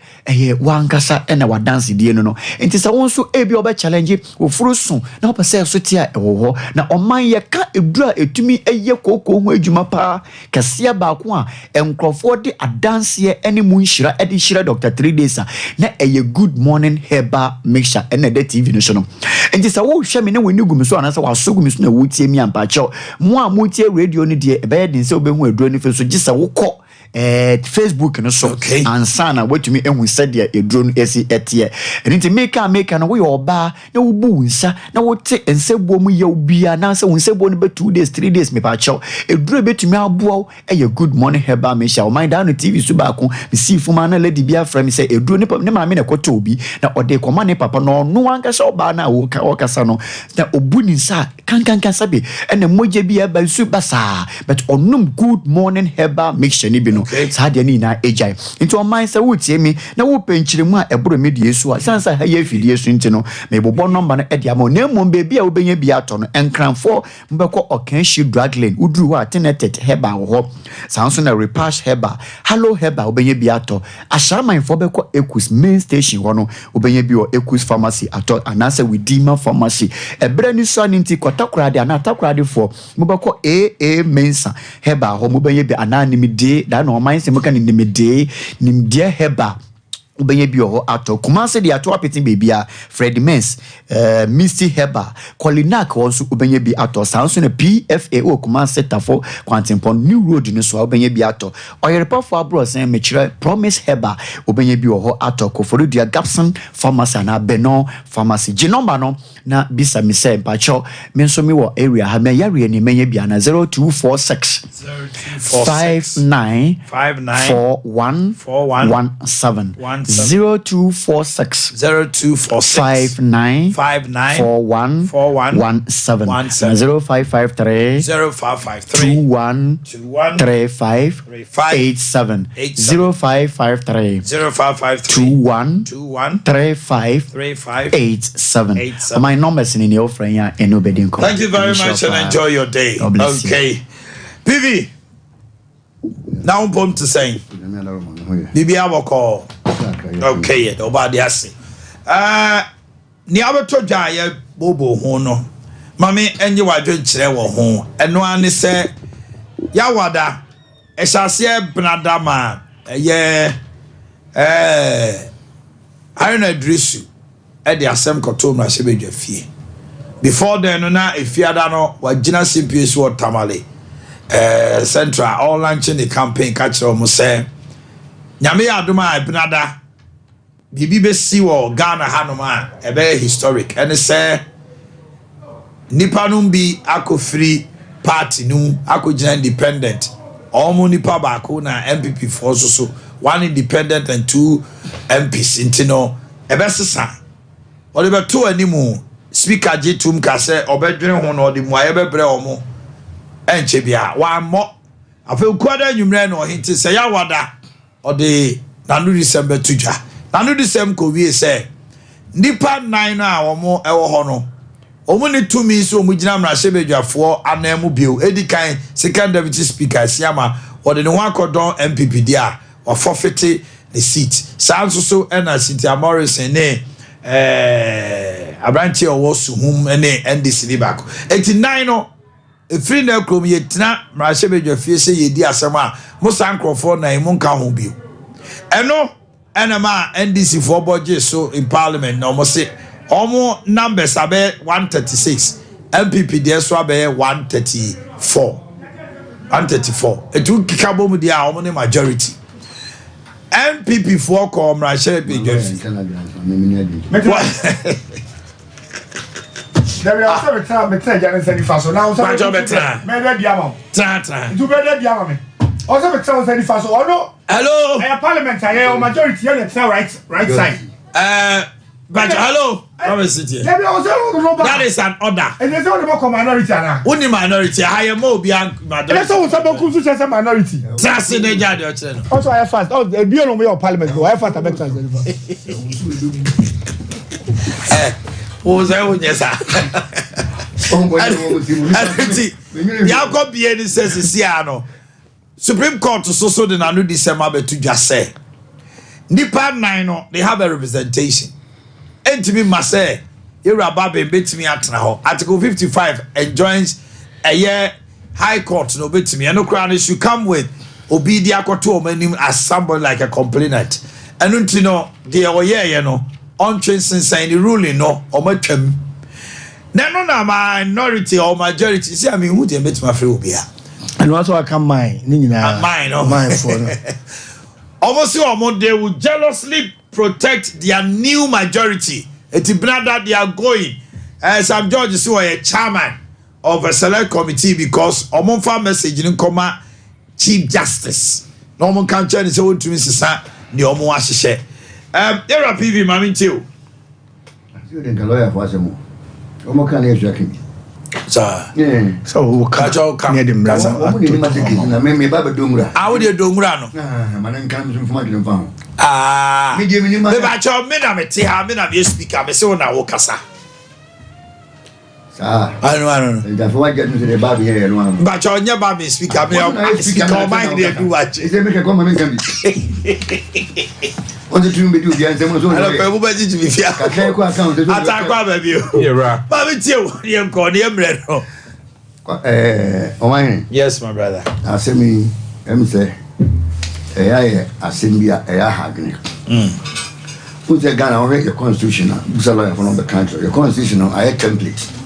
wankasa na wa dance die no enti sa won so ebi oba challenge o furu so na o pese so tia ewo na o man ye ka edura etumi eye kokko ho adwuma pa kasia ba ko a enkrofo de adanse ene mu nhira edi shira Dr. 3 days na eye good morning heba mixture ene de TV no so no enti sa wo hwe me na wani gumi so anasa wa so gumi so na wo tie mi ampa cho mo a mo tie radio ni de ebe ye din se obehu aduro ni fe so gisa wo kọ Facebook no so okay. ansana wetumi ehun said ya eduro no esi etie enti make na we oba na wo bu nsa na wo te nsebo mu ye obia na se nsebo no be 2 days 3 days me pa chaw eduro betumi aboa eye good morning heba me sha o mind down TV so ba ko me see fuma na lady bia fra me say eduro ne ma me na koto obi na ode koma ne papa no no anka sha oba na wo kasa no na obu ni nsa kan sabe ene moje bia ba su basa but onum good morning heba make sure ni bi no sa de ni na ejai into o mind say wo tie mi na wo penchire mu a ebro me de yesu a sansa ha ye fidie yesu nti no me bobo number no e dia ma na mom be bia wo benya bia to no enkranfo mbekọ okanshi drug lane udru ho atenetet heba ho sanso na repash heba hello heba wo benya bia to ashaman fo bekọ ekus main station ho no wo benya bi o ekus pharmacy ato anasa Redeemer pharmacy ebre ni so nti kotakura de anatakurade fo mbekọ aa mensa heba ho mo benya bi ananimide da na o man se mo kan nimde heba ubenye bi ho ato kumase de ato apetin bebia Fred Mens Misty Heba Kolinak also ubenye bi ato sanso na PFAO kumase tafo kwantempon New Road no so ubenye bi ato oyerepa fo abro sen mechire Promise Heba ubenye bi ho ato Koforu dia Gapson Pharmacy na Benon Pharmacy ginomba no na bisa mi se mpacho menso mi wo area ha me yare ni menye bi na 0246 59 4117 0246 59 4117 0553 2135 87 0553 2135 87. My numbers in your friend ya and nobody. Thank you very much and enjoy your day. Okay. PV. Now I'm to say. Bibi aboko. Okay, nobody ase. Ni abeto dwa ye bobo ho no. Mami enye wadwe kire wo ho. Eno ane se ya wada ehase bnadama ye Iron Adrisu e de asem koto no ase bedwa fie. Before then na efiada no wagina CPS wo tamale. Central all launching the campaign catch o mo say nyame adoma bnada bibi be si wo Ghana hanoma e be historic and say nipa no bi akofiri party no akogina independent omo nipa ba ko na MPP for so one independent and 2 MPs intino e be sesa o de be to animu speaker jitum ka say obedwene ho no de mu aye be bre omo enche bia wa mo afa kwada nwumre no hinti say ya wada o de nanu December tuja nanu December ko wie say nipa 9 na omo ewo ho no omo ne tumi so omo gina mrahye bedwafo anamu bio edikan second deputy speaker siama o de ne ho akodon MPP dia wa forfeit the seat sanso so na City Morrison ne abranche owo suhum ne NDC ni bako 89 no free na krom yetina mrahye bedwafie se yedi asema mo sankrofo na imu nka ho bio eno enema NDC for budget so in parliament no mo se omo numbers abe 136 MPP dey so abe 134 etu kikabo mu dia omo ne majority MPP for ko mrahye bedwafie There we are several times better than any faso. Now, so better. Maybe diamond. Tra. Do better diamond. Also, better than any faso. Oh no. Hello. Parliamentary or majority on the right side. But hello. Come sit here. That is an order. And there's only more minority now. Only minority. I am more beyond majority. That's all some who say minority. Trust in the judge. Also, I have fast. Oh, the deal on your parliament. I have fast. I better. Yes, Supreme Court so the nanu December be to just say nipa 9 no they have a representation entimi mase Yoruba betimi atena ho article 55 enjoins a year high court no betimi and no crown should come with obedi akoto omanim as somebody like a complainant and untino de oye no on since the ruling no or matwam na no na minority or majority see I mean who dey bet my free obia And also I come mine. Mine for almost they will jealously protect their new majority. It's brother they are going. Sam George is a chairman of a select committee because Omonfa message in comma Chief Justice. No one can change his own to Mrs. Ni Omo Ashishe. There are PV Mammy too. You think a lawyer for some more can you joking? Sir, so catch all come near them. I mean, Baba Dungra. How would you do Grano? Man comes from Madden Farm. Medium, Minamity, how many you speak? I'm a son of Okasa. I don't know. That's why I get into the Baby here. But you're never me speak. I speak all my dear do watch. Is there make a comment? What did you do? The answer was everybody to be fair. Attack baby. You're right. Baby, you call him red. Omanhene. Yes, my brother. I say me, say, I send me a haggling. Who's a gun already? Your constitution, who's a lawyer from the country. Your constitution, I have template.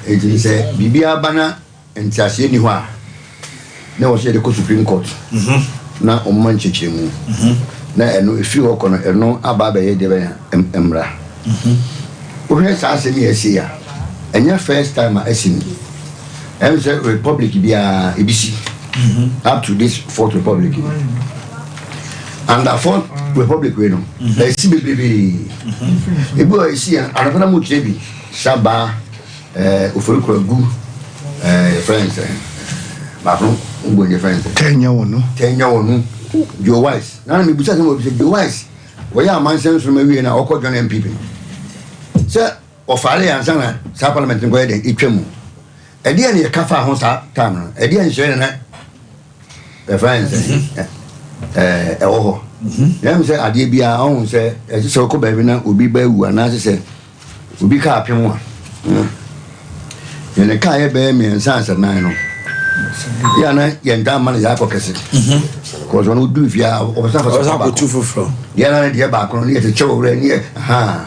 It is a Bibia banner and Tassi anywhere. Now, say the Supreme Court. Now, Omanhene. Na eno efi ho kono eno aba be ye de be emra o hwe sa asemi esi ya enya first time asemi em say republic bia ebisi up to this fourth republic and the fourth republic we no esi bebrebe ebu esi ya anafana mu trebi shaba oforukura gu friends ba from ngbo friends tenya wonu Joe Wise. Now, me busa say Joe Wise. We are man sense from we na okọ John MPP. Sir, ofare ansa na sa parliament go dey etwam. E dey na e ka fa ho sa time no. E dey nhwe na e friends e wo ho. Dem say ade bia on say e se okọ ba bi na obi ba wu ana say obi ka apem a. Yene ka ye be me ansa na no. Ya na yenda man ya akokese. Because when we do if you are over two for ya na dia ba kono ne te chewo re ne ha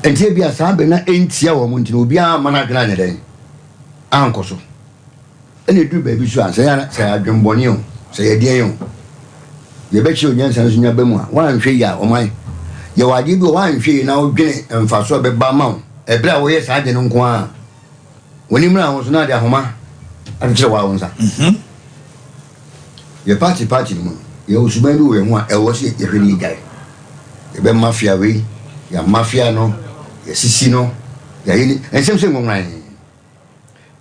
enti bia sa be na entia wo mu ntino obi a mana dena ne den ankoso ene du ba bi so an say adwembone o say adien o ye be chi onyansa nso nya ba mu a wan hwe ya oman ye wade bi wan hwe na odwene mfaso be ba ma o e bra wo ye sa de no nko a woni mra ho so na de ahoma adwere wa wonsa ye party no ye usuban bi we ho a e wo se ye hweli guy e be mafia we ya mafia no ye sisi no ya yini ensem se ngwan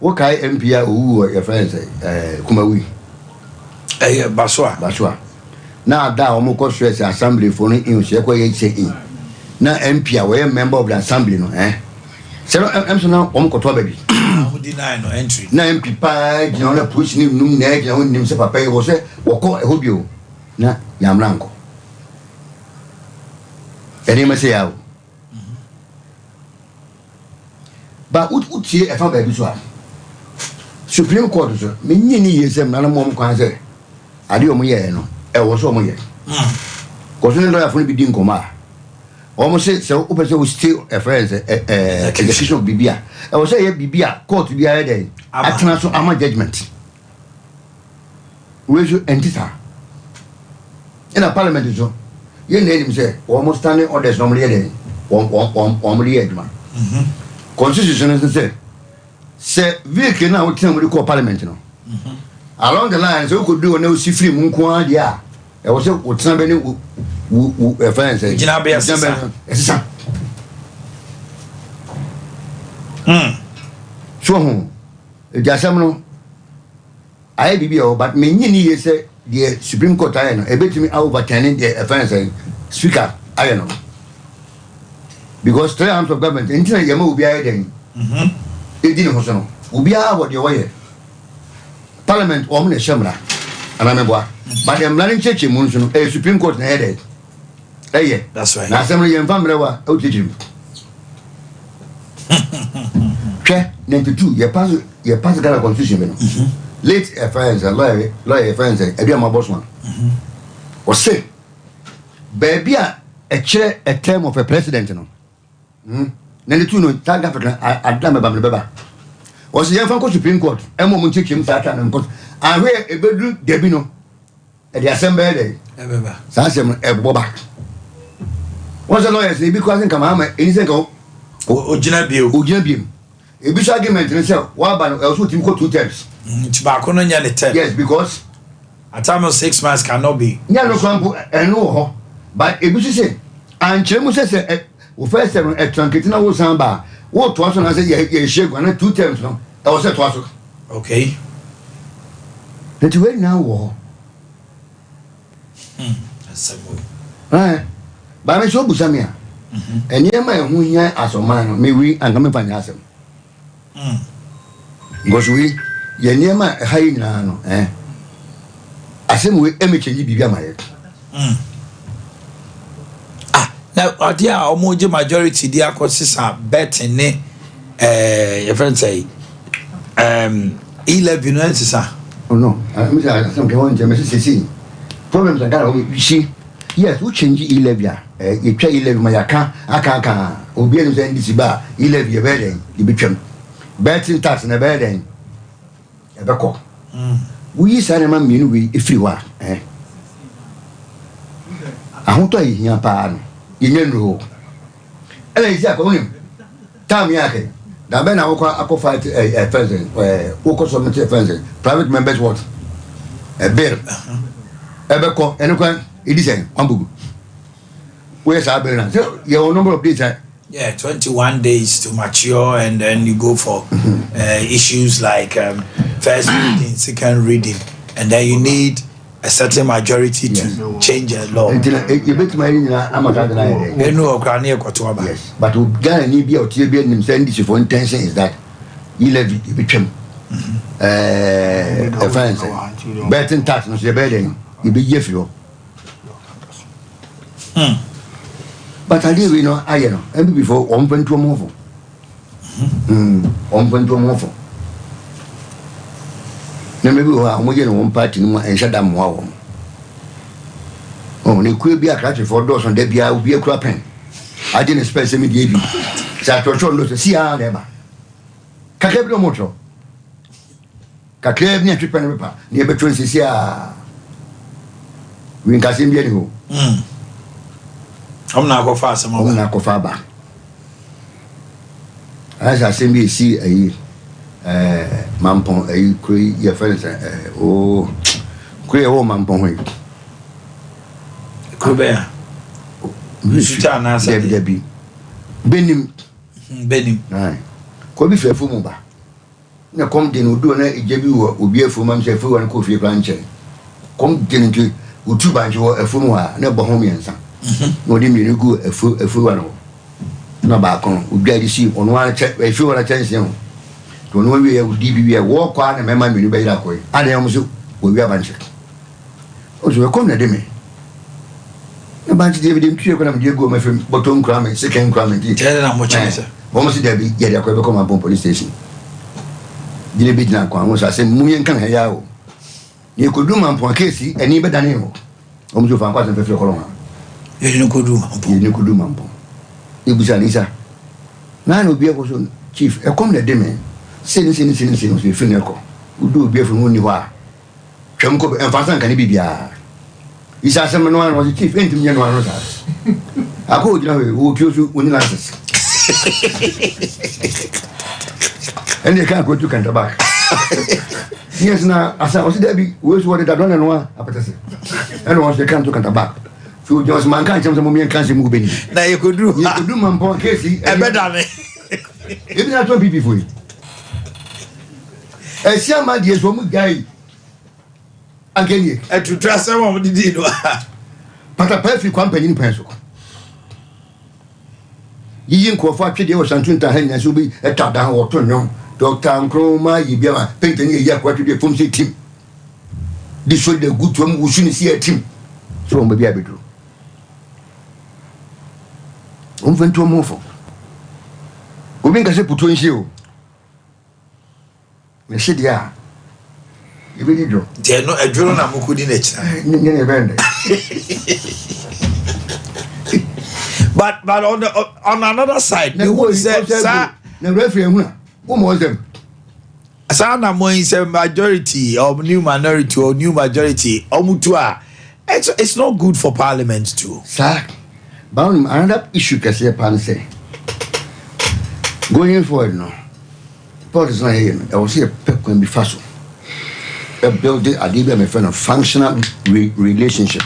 wo kai MPA owu ye friends kumawi baswa na da o mo ko stress assembly for no in se ko ye che in na MPA we member of the assembly no se no emso na o mo ko to ba bi deny no entry na MP pa gina na push ni num na gina won nim se papa e wo se wo ko e hobio na yamranko eni me se yawo ba utie e fa ba bi so a Supreme Court so me nyini yesem na mo kwan se ade o mo ye no e wo so mo ye ko so ne lawyer fo bi di nkoma almost say so open say we still a friends execution bibia I was say bibia court bia there atena so ama judgment we should enter in a parliament so you name say almost standing orders normally there normally adman constitution is say vehicle na we we call parliament no along the line so we could do no see free mun ko dia I was say we tena be ni friends esa so jasam no I be but me nyini ye say the Supreme Court aye no e betimi overturning the friends speaker aye no because three arms of government intina yema obi aye den e di ne ho so no obi a what the way parliament o mo ne shemra ana meboa but dem learning church mu no e Supreme Court na headed that's right na assembly yem family wa o tijim che 92 ye pass the constitution be no late friends lawyer friends e bia my boss man o say baby a chere a term of a president no 92 no tag Africa adama ba me beba was the Yanko Supreme Court, and Moment Chicken Satan and Court. I wear a bedroom Debino at the assembly. Sansem a Bobak. What's the lawyer say because in Kamama, innocent go, Ujinabium. A bishop argument in itself, why by also Tim 2 times. Tobacco, yes, because a time of 6 months cannot be. No crumble and no, but a bishop say, and Chemo says, first a truncatina was samba. What was I say, ye shake 2 times no, I was at was okay. That you wait now war. That's a good. But I saw Busamia. And near my own year as a man, may we and come upon us. Because we, ye near my high nano, I say we image and you be my now, dear, almost majority, dear, causes are betting, your friend say, 11 years, sir. Oh no, I'm going to see problems I got we see. Yes, we change 11. You try 11 my account, I can't. Obian is this bar 11 year wedding, you become betting tax in a wedding. Ever call. We said a man mean we if you are, I want to hear pan. In your and I said, Tam Yake. Now, when I will fight a president, who some private members what? A bill. Ever call anyone? It is a Hamburg. Where's our bill? Your number of days? Yeah, 21 days to mature, and then you go for issues like first reading, second reading, and then you need a certain majority to change a law. You bet my yes, but Ghana need be out here being send this for intention is that you levy you become a friend betting tax no bedding you be yefio. But I did know I know and before 1.2 more 1.2 more. Maybe we are one party and shut down more. Oh, they could be a catch for doors on the Bia will be a crapping. I didn't expect some immediately. Sato to see how never. Kakabro motor. Kakab near Tripan near Betron Cia. We can see me. I'm not go fast. I'm not go far back. As I see a mampon a cree your friends oh queer old mampon Kubea Debbie Benim aye could be fair for Muba. Now come din do na ejebi will be a full man chef and coffee branch. Come din to Utuba a fumwa, no Bohemians. No dim you go a full one. No back on, would get receive on one check a few attention. To know we have DB walk on and member me by that way. And I almost will be a bunch. Also, come to me. The bunch of David Diego, my friend, bottom cramming, second cramming. Tell them what I said. Almost there be yet a quick come upon police station. Did a bit now, was I said, Muyan can have you could do man for Casey and even Daniel. Almost you found quite a few column. You could do man. It was Alisa. Nine will be able to chief, a come the demi. Sin, we finish. We do be from only one. Chamco and Fasan can be there. He said, someone was the chief, and to me, and one was us. I go, you know, who kills you when you like this. And they can't go to Canterbury. Yes, now, as I was there, where's what I don't know. And once they come to Canterbury. So just mankind, some of me can't move in. Now you could do my poor Casey, and better. Even I told people for you. A shaman is one guy. Again, and to trust someone did it. But a perfect company in pencil. Ye in Kofa, there was something to hang and should be a tap down or turn on. Doctor Croma, Yibia, painting a yak what to the Funsi team. This should the good one who shouldn't see a team. So maybe I be true. Went to a mofo. We make us a put in you. We said, yeah. You really do. They are not a drone. I'm good in it. But on another side, you would say, sir, the referee, who was them? Sana mo is a majority or new minority or new majority omutua. It's not good for parliament too. Sir, but another issue can say pan say. Going forward no. Politics not here. I will say a can be fast. A building a DB my friend of functional relationship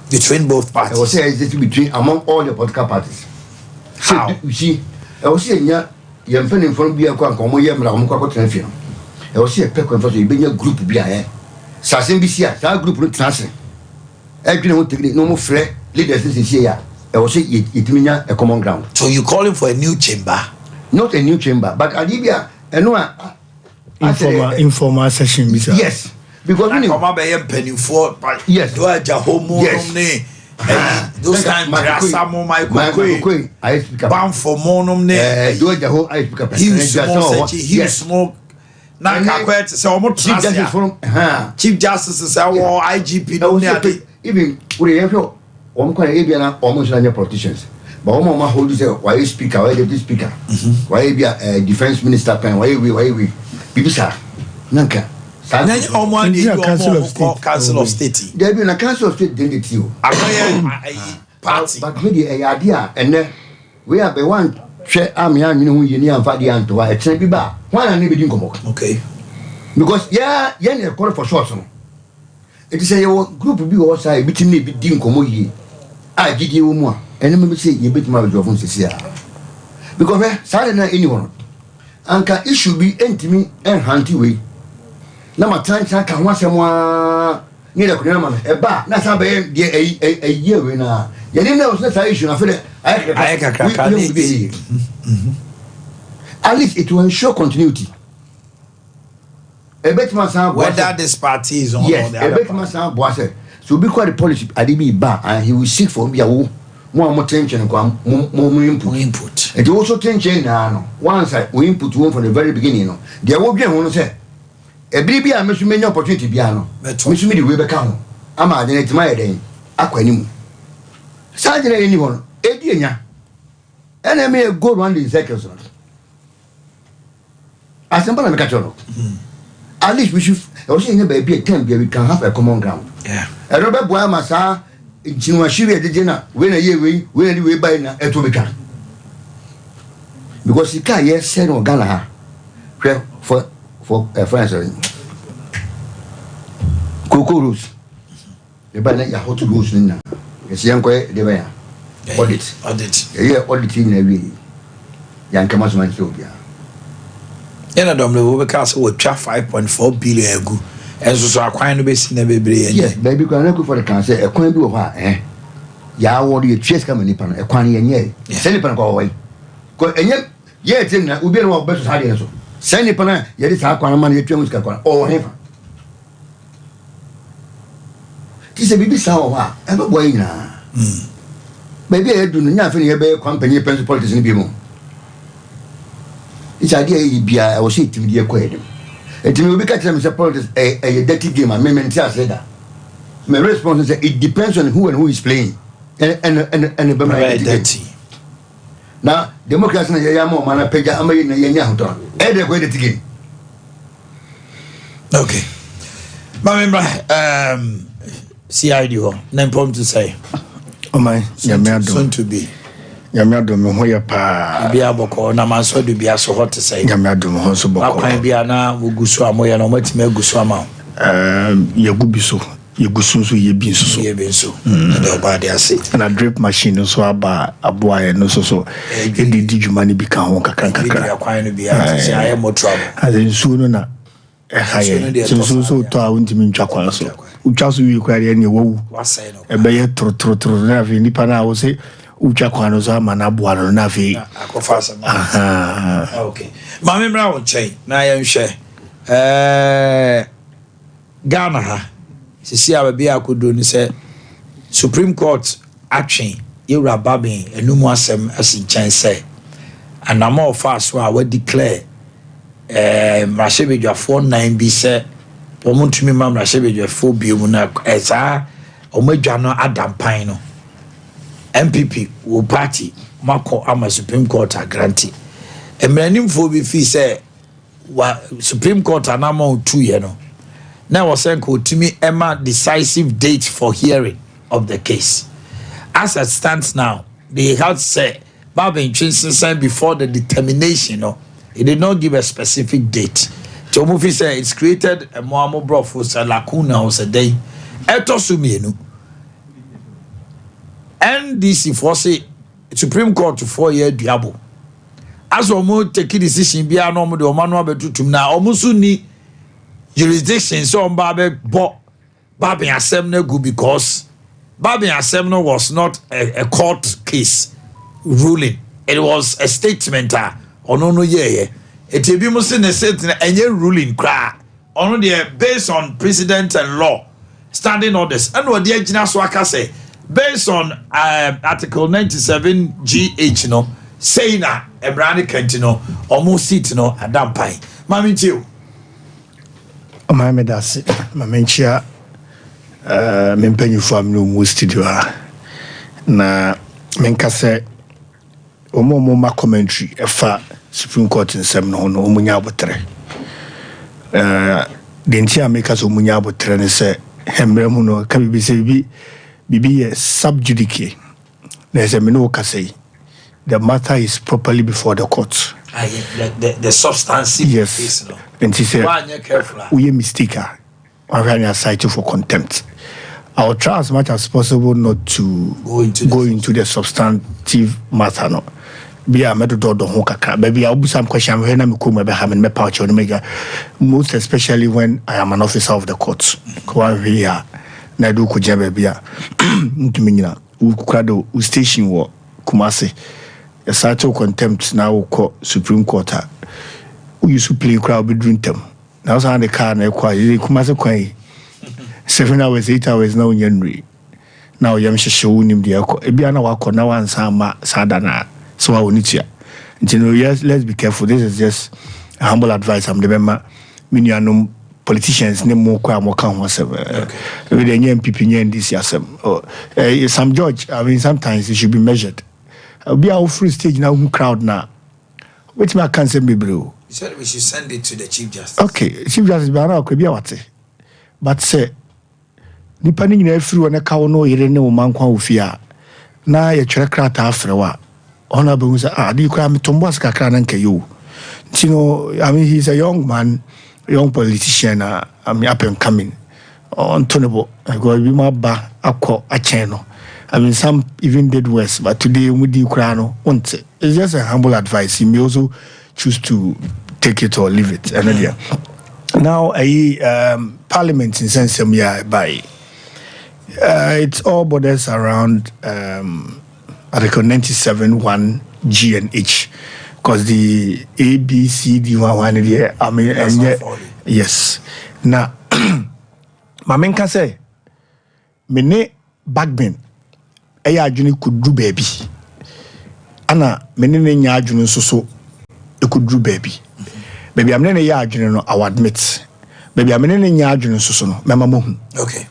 between both parties. I will say it's between among all the political parties. How? So, you see, I will say you're friend from be a quantum year, but I'm quite confident. I will say a peck of you being a group be a Sassin BC, that group with Transit. I don't take no more flair, leaders this year. I will say it means a common ground. So you're calling for a new chamber? Not a new chamber, but Adibia, and no informal session. Yes, because when you come up a penny for, yes, do a Jahomo, those kind of I speak bound for monum, do a Jaho, I speak up. He smoke. Now, quite so much Chief Justice is our IGP. Even we have almost any politicians. But Oma hold say why speaker, why deputy speaker, why be a defense minister, why we Bibisa Nanka. Council of State. There be a council of state did it you. Party. But really a idea and then we have the one share army and you know and Fadi and to a train bar. Why I never didn't come up? Okay. Because yeah, call for short. It is a group be outside between me didn't come ye. I did you more. And let me say you bit my job here. Because silent anyone. And can issue be intimate and handy way. Now my time can once more near the Kunaman, a bar, not a year when you didn't know that issue. I feel I be. At least it will ensure continuity. A bit myself whether this party is on yes, a bit myself was it. So be quite a policy at the bar and he will seek for me more tension and more input. And also tension now. Once we input one from the very beginning. There will be one say a baby I must many opportunity piano. Miss me the way back. I'm adding my day. Aquanim. Sergeant anyone, Ediana. And I may go round in seconds. As simple as a catcher. At least we should also in a baby a temp we can have a common ground. Yeah. A Robert Boamasa. Jinwashiri at dinner when a year we buy na etomica. Because he can't yet send or Ghana for a friend. Cucuru's. The banner ya hot to lose in now. Yes, young quay, the way. Audit. A year auditing a way. Young Kamasman Sylvia. In a domino, we cast with 5.4 billion ago. And so I quite base in a baby. Yes, baby, can I go for the cancer? A coin do what, eh? Ya want you chase coming upon a quantity and ye. Send it go away. Go and yet, we be our best idea. Send it upon yet it's our money or whatever. This a baby sour, ever boy now. Maybe I do nothing about company principles in people. It's idea I was saying to me, dear Quaid. It will be catching Mr. Politics a dirty game. I mean, said that. My response is it depends on who is playing. And dirty. Now, democracy is a more man, Pega, American, and Yahuton. Eddie, wait it again. Okay. My CID, name point to say. Oh, my, soon to be. Yamadum, where pa be able to na man so do be so hot to say. Yamadum, also Boakye be na Ugusua moya no matime Gusua Yagubiso, Yagusunsu, Yebinso, Yebinso, and nobody I say. And a drip machine so about a boy and so. Did you money become Kakaka? Be I am more trouble. As in sooner. So to our intimate Jaquaso, who just require any woe. A bay true, Nipana will say. Uchakwanoza manabuano navi akofasa okay mame mra won chain na ya nhwe Ghana ha sisi ababi akodo ni se Supreme Court atwen yewra babin enumu asem asinchan se anama of us wa declare mrashebedwafo 9 bi se omuntumi ma mrashebedwafo biemu na esa omadwa no adampan no MPP will party Marco ama Supreme Court a grantee. A manim for be fee say Supreme Court anamo 2 year no. Now was saying to me Emma decisive date for hearing of the case. As it stands now, they had said Babin Chinson before the determination, no, it did not give a specific date. Tomufi said it's created a Moamo Brofus, a lacuna was a day. Etosumino. NDC for say Supreme Court to 4 year diabo. As we take a decision, be a normal the manual betutum now, almost ni jurisdiction so on Babe Babi Assembly good because Babi Assembly was not a court case ruling. It was a statement or no yeah. It will be most in a statement and a ruling cry on the based on precedent and law standing orders. And what the engineer Swaka say based on Article 97 GH no saying a brand cantino almost sit no Adam Pai. Mami Tio. Mami Dasi, Mamenchia Mempenyu from no studio na menkase omo commentary efa Supreme Court in sem no omunya abotre the ntia make us omunya abotre ne se hemre mu no ka bibi se bibi sub judice na se me no kase the matter is properly before the court. The substance yes case, no? And he said we a mistake are cited for contempt. I'll try as much as possible not to go into the substantive matter. No, be a method or don't hook. Maybe I'll be some question when I'm coming by having my pouch or mega, most especially when I am an officer of the courts. Kwa here, Nadu Kujabia, Ntumina, Ukrado, Station War, Kumasi, a cited contempt now called Supreme Court. We used to play crowd between them. Now, I the car and I quiet, Kumasa Quay. 7 hours, 8 hours now January. Now yam show him the alcohol. Ebiana wako na one sama sadana. So I will need you. Yes, let's be careful. This is just a humble advice. I'm the member. Minianum politicians name more kwa mokan whatever. With the MPP and this yasem. Some judge, I mean sometimes it should be measured. Be our free stage now crowd now. Which my cancer be bro. You said we should send it to the Chief Justice. Okay, Chief Justice Bana could be what but say nipa ni nyina afiri wona ka wono yere ne wo mankwa ofia na ye twere krata afre wa ona be say di kra metombo asakra na nkayo ntino I mean he's a young man, young politician I mean up and coming on tonable go be ma ba akọ achen no I mean some even did worse but today we di kra no won't it's just a humble advice. He may also choose to take it or leave it and now Parliament in sense by it's all borders around Article 97 1 G and H because the A B C D one there I mean and yes now my main can say mene backbone adwene could do baby ana mene nya adwene so it could do baby baby I'm not ya adwene no I will admit baby I'm not nya adwene so no mama mohu okay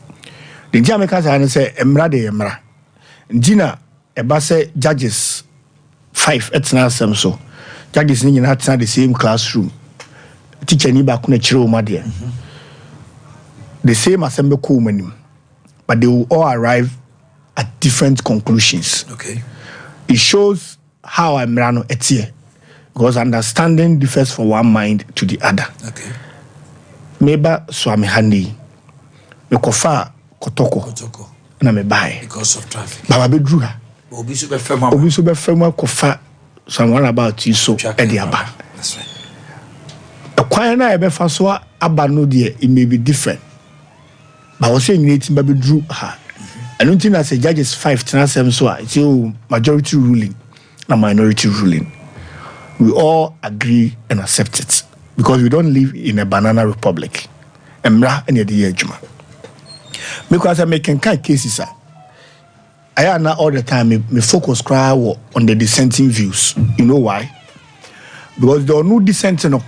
the Jamaica say emra de emra ndina eba say judges 5 etna sem so judges ni nyina atna the same classroom teacher ni ba ko na kire o ma de the same assembly ko manim but they will all arrive at different conclusions. Okay, it shows how emra no etie because understanding differs from one mind to the other. Okay, meba swami hani me kofa kotoko na me buy because of traffic baba bedru ha obi so be fema kofa someone about you so ediaba that's right akwan na e be fa so aba no de it may be different but was saying it baba bedru ha I don't think as a judges 5 tenasem so it's majority ruling na minority ruling we all agree and accept it because we don't live in a banana republic emra and the ejuma because I make kind cases I am not all the time me focus cry on the dissenting views. You know why? Because there are no dissenting no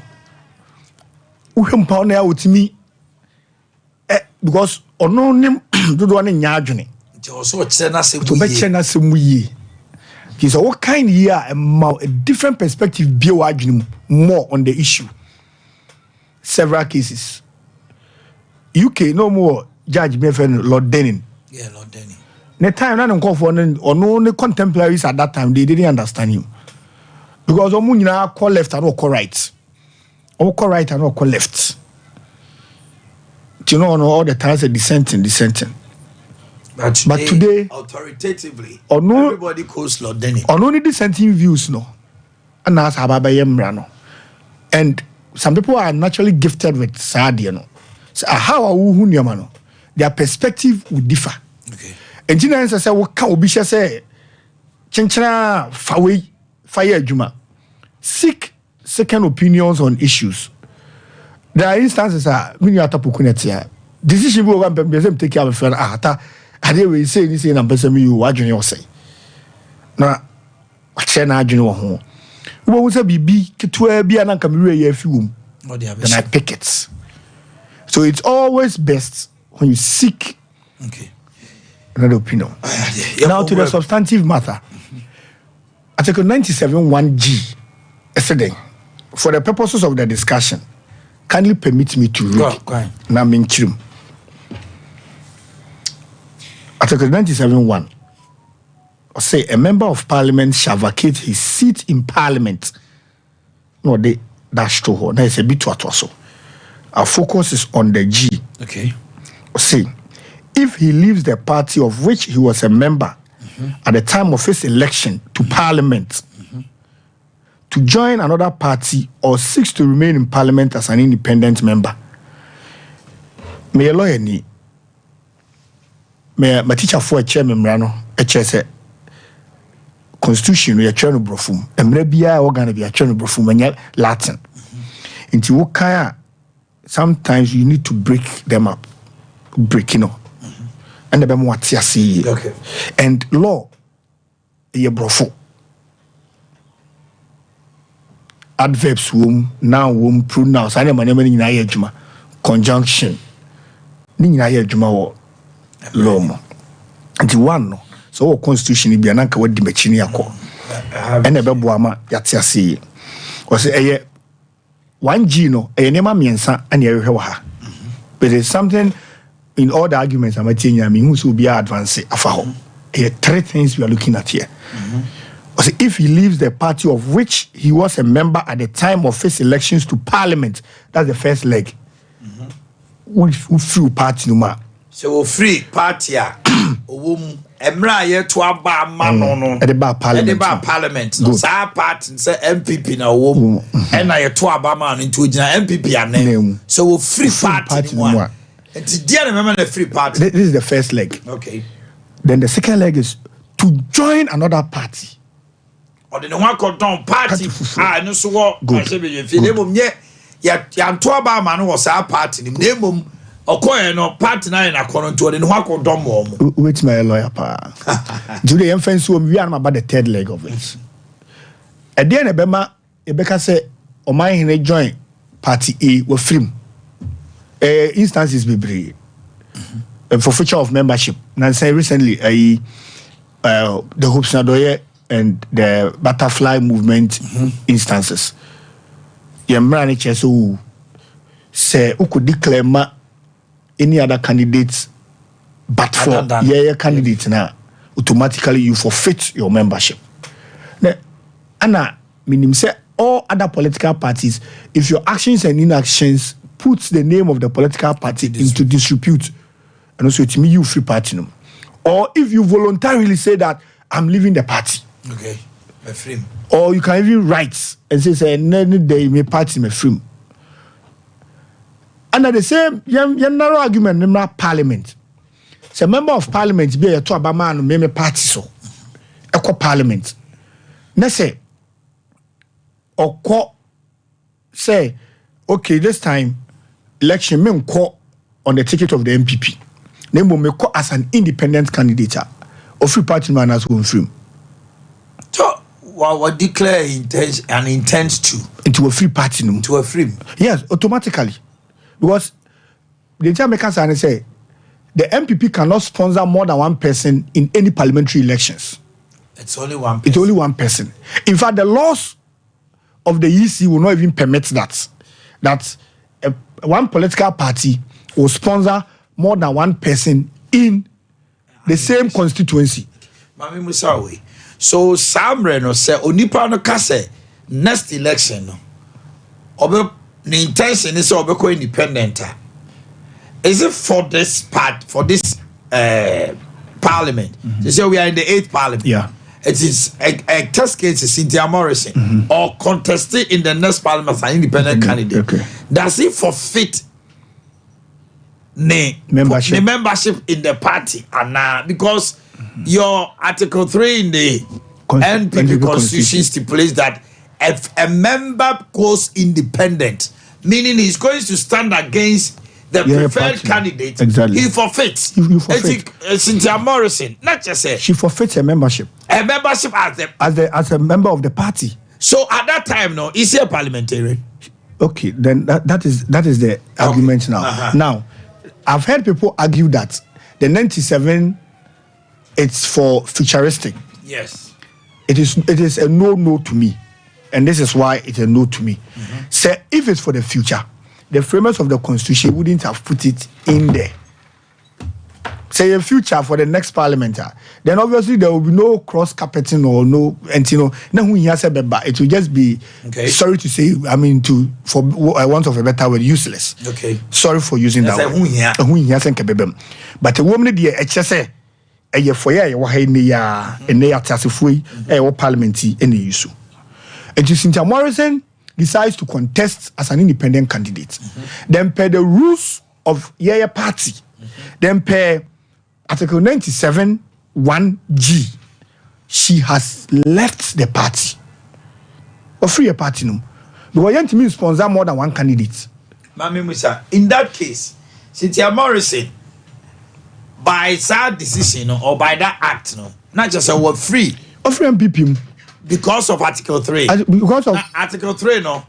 uhim pa na with me because ono nim do one nya adwene so che na se to be che na se mu yi so what kind here a different perspective be adwene more on the issue several cases. UK no more Judge Mefen Lord Denning. Yeah, Lord Denning. The time na call for or no contemporaries at that time they didn't understand him. Because Omunina call left and call right. Or call right and call left. You know, all the times dissenting. But today authoritatively everybody calls Lord Denning. On only dissenting views no. And that's Ababayemrano. And some people are naturally gifted with Sadia. So how are who their perspective would differ. Okay. Engineers say what can be say chenchana fire juma. Seek second opinions on issues. There are instances when you are tapukunetia. Decision will one person take care of a friend. I will say this in a person you what you say. Now, what you know home. We want to be to be an uncommitted a few. Then I pick it. So it's always best when you seek another opinion. Now to the substantive matter. Article 97(1)(g) yesterday, for the purposes of the discussion, kindly permit me to read. Now, Article 97(1) say a member of parliament shall vacate his seat in parliament. No, that's true. Now it's a bit too so. Our focus is on the G. Okay. Say, if he leaves the party of which he was a member at the time of his election to parliament to join another party or seeks to remain in parliament as an independent member, may a lawyer ni may my teacher for a chairman Mrano, a chair say constitution we are trying to brofum, and maybe I organ be a trying to brofum and Latin. Into what kind sometimes you need to break them up, and the more see. Okay. And law, ye brofo. Adverbs noun pronouns. I never name in conjunction. Nina juma law mo. And one no. So constitution be ananka what dimachini yako. And the bebuama yatia see. Or say 1G no, a nema miensa and ye ha. But there's something in all the arguments I'm telling you, I mean, who will be advancing afaho. Here are three things we are looking at here. So if he leaves the party of which he was a member at the time of his elections to parliament, that's the first leg. Who free party no. So free party Emra ye to aba mano at the bar parliament. No sa party say MPP na wo and na ye to aba man into MPP ane. So free party no. And today remember the free party. This is the first leg. Okay. Then the second leg is to join another party. Or the one called down party. No so what I say be feel ya to aba man was our party. Name Okoye no party na in according to the one called down more. Wait my lawyer pa. Today em fence we are about the third leg of it. At the end Ebema Ebeka say Omanhene join party A we film. Instances be brave for feature of membership. Now say recently the Hopes Nadoye and the butterfly movement instances. Yemrani cheso say who could declare any other candidates but for candidate now automatically you forfeit your membership. Now, Anna meaning say all other political parties, if your actions and inactions puts the name of the political party into disrepute, and also to me you free party no. Or if you voluntarily say that I'm leaving the party. Okay. My free. Or you can even write and say any day my party my free. And at the same narrow argument in parliament. So member of parliament be a to man me party so. Equal parliament. Na say or say okay this time election me call on the ticket of the MPP. Name me call as an independent candidate or free party man as one free. So what declare intends to into a free party no. To a free. Yes, automatically. Because the Jamaicans and say the MPP cannot sponsor more than one person in any parliamentary elections. It's only one person. It's only one person. In fact, the laws of the EC will not even permit that. That one political party will sponsor more than one person in the same constituency. Mami Musawe. So Samre no say onipa no ka say next election no. Obe the intention is obe ko independent. Is it for this part for this parliament? They say we are in the 8th parliament. Yeah. It is a test case is Cynthia Morrison or contested in the next parliament as an independent candidate. Okay. Does it forfeit membership in the party and because your Article 3 in the NPP Constitution stipulates that if a member goes independent, meaning he's going to stand against the preferred candidate, exactly. he forfeits. You forfeit. Cynthia Morrison, not just say she forfeits her membership. A membership as a member of the party. So at that time, no, is he a parliamentarian? Okay, then that is the argument now. Now, I've heard people argue that the 97 it's for futuristic. Yes. It is a no to me. And this is why it's a no to me. So if it's for the future, the framers of the constitution wouldn't have put it in there. Say a future for the next parliament, then obviously there will be no cross carpeting or no, and it will just be, sorry to say, I mean, for want of a better word, useless. Okay. Sorry for using that word. But a woman, the HSA, a year for ya, and they are tassifui, a parliamentary, and the issue. And Cynthia Morrison decides to contest as an independent candidate. Then per the rules of your party, then per Article 97 1G, she has left the party. Or free a party no. The way to sponsor more than one candidate. Mami Musa, in that case, Cynthia Morrison, by that decision or by that act, no, not just a word free. Or free MPP. Because of Article 3. Because of Article 3, no.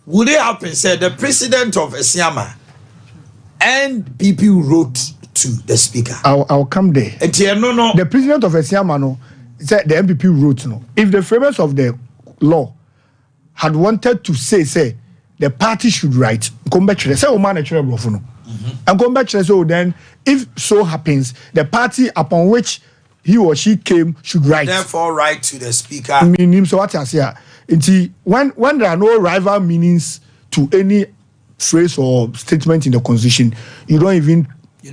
Would it happen, said the president of Esiama and NPP wrote to the speaker? I'll come there. No. The president of Esiama, no, said the NPP wrote, no. If the framers of the law had wanted to say, the party should write, come back to the say, and come back to the so then, if so happens, the party upon which he or she came should write. Therefore, write to the speaker. Meaning, so what I say, when there are no rival meanings to any phrase or statement in the constitution, you don't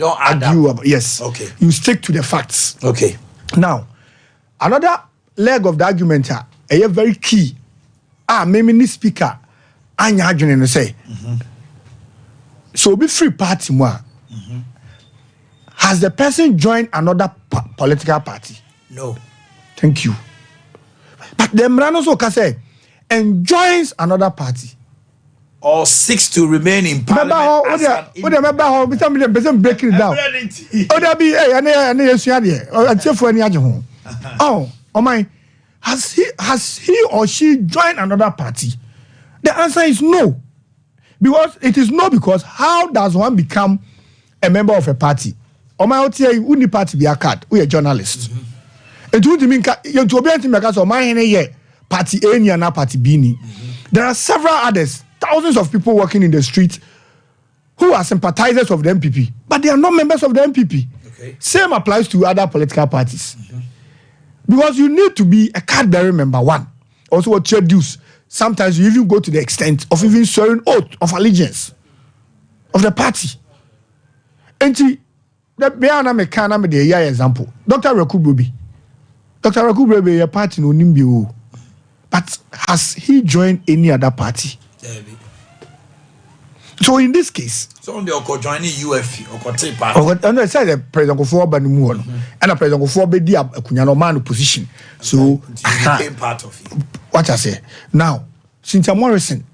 argue about. Yes. Okay. You stick to the facts. Okay. Now, another leg of the argument is very key. Maybe the speaker, Anya Adjunene say. So be free party more. Has the person joined another political party? No. Thank you. But the Mrano so can say and joins another party. Or seeks to remain in parliament. Breaking it down. Has he or she joined another party? The answer is no. Because it is no, because how does one become a member of a party? Uni party be a card. We are journalists. And to mean you to be because Omanhene Yaw party A and party B. There are several others, thousands of people working in the street who are sympathizers of the MPP, but they are not members of the MPP. Okay. Same applies to other political parties. Because you need to be a card bearer member, one. Also what your dues. Sometimes you even go to the extent of even swearing oath of allegiance of the party. And the example. Dr. Rakububi. Dr. Rakububi, a party no nimbi. But has he joined any other party? So in this case, so on the joining UFP or take part. And I said the President Kufuor Banimu and the President Kufuor Bedi a Kunyano man position. So became part of it. What I say now, Cynthia Morrison,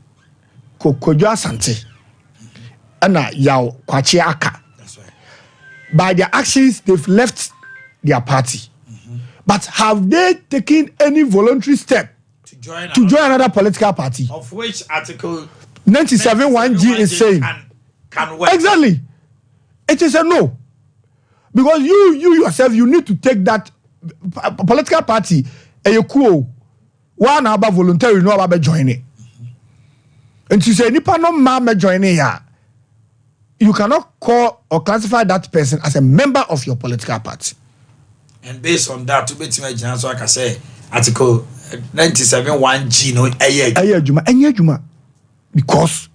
Kojo Asante, and Yaw Boakye Aka. That's right. By their actions, they've left their party. But have they taken any voluntary step to join another political party? Of which Article 97 1G is saying can work. Exactly. It is a no. Because you yourself, you need to take that political party and you cool one about voluntary, no about joining. And she said, Nipa no ma joining here. you cannot call or classify that person as a member of your political party. And based on that, to be so I can say Article 97(1)(g) no Juma because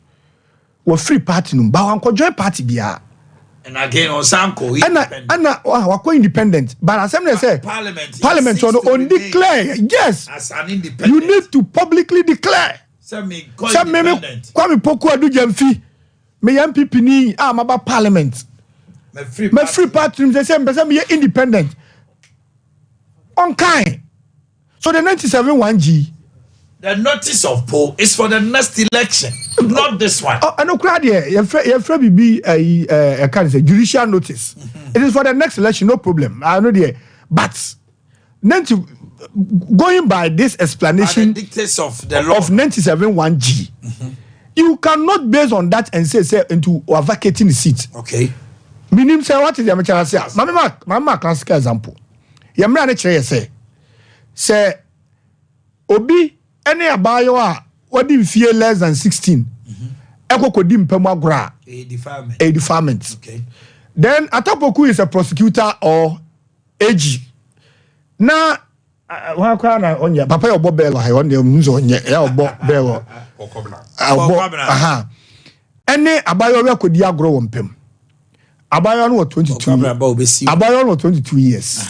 we're free party no, but we join party biya. And again on Sanko independent. But as I say, Parliament on declare, yes, as an independent. You need to publicly declare. Some me independent. Kwame Poku adu jamfi. Me MPP ni about Parliament. Me free party they say me independent. On kind. So the 97(1)(g). The notice of poll is for the next election, not this one. I know crowd here. Your friend be a kind of judicial notice. It is for the next election, no problem. I know there. But then going by this explanation the dictates of the law of 97(1)(g), you cannot base on that and say into or vacating the seat. Okay. Meaning say what is the amateur say? Mama classical example. Yamra ne chere say obi any abayo a wadi fear less than 16. Eko kodi mpemu agora. A deferment. Okay. Then Atapoku is a prosecutor or AG. Na wa kwa na onye papa yo bobelo ha on dem nzo onye ya obo belo. Aha. Any abayo we kodi agoro wo mpem. Abayo no 22. Abayo no 22 years.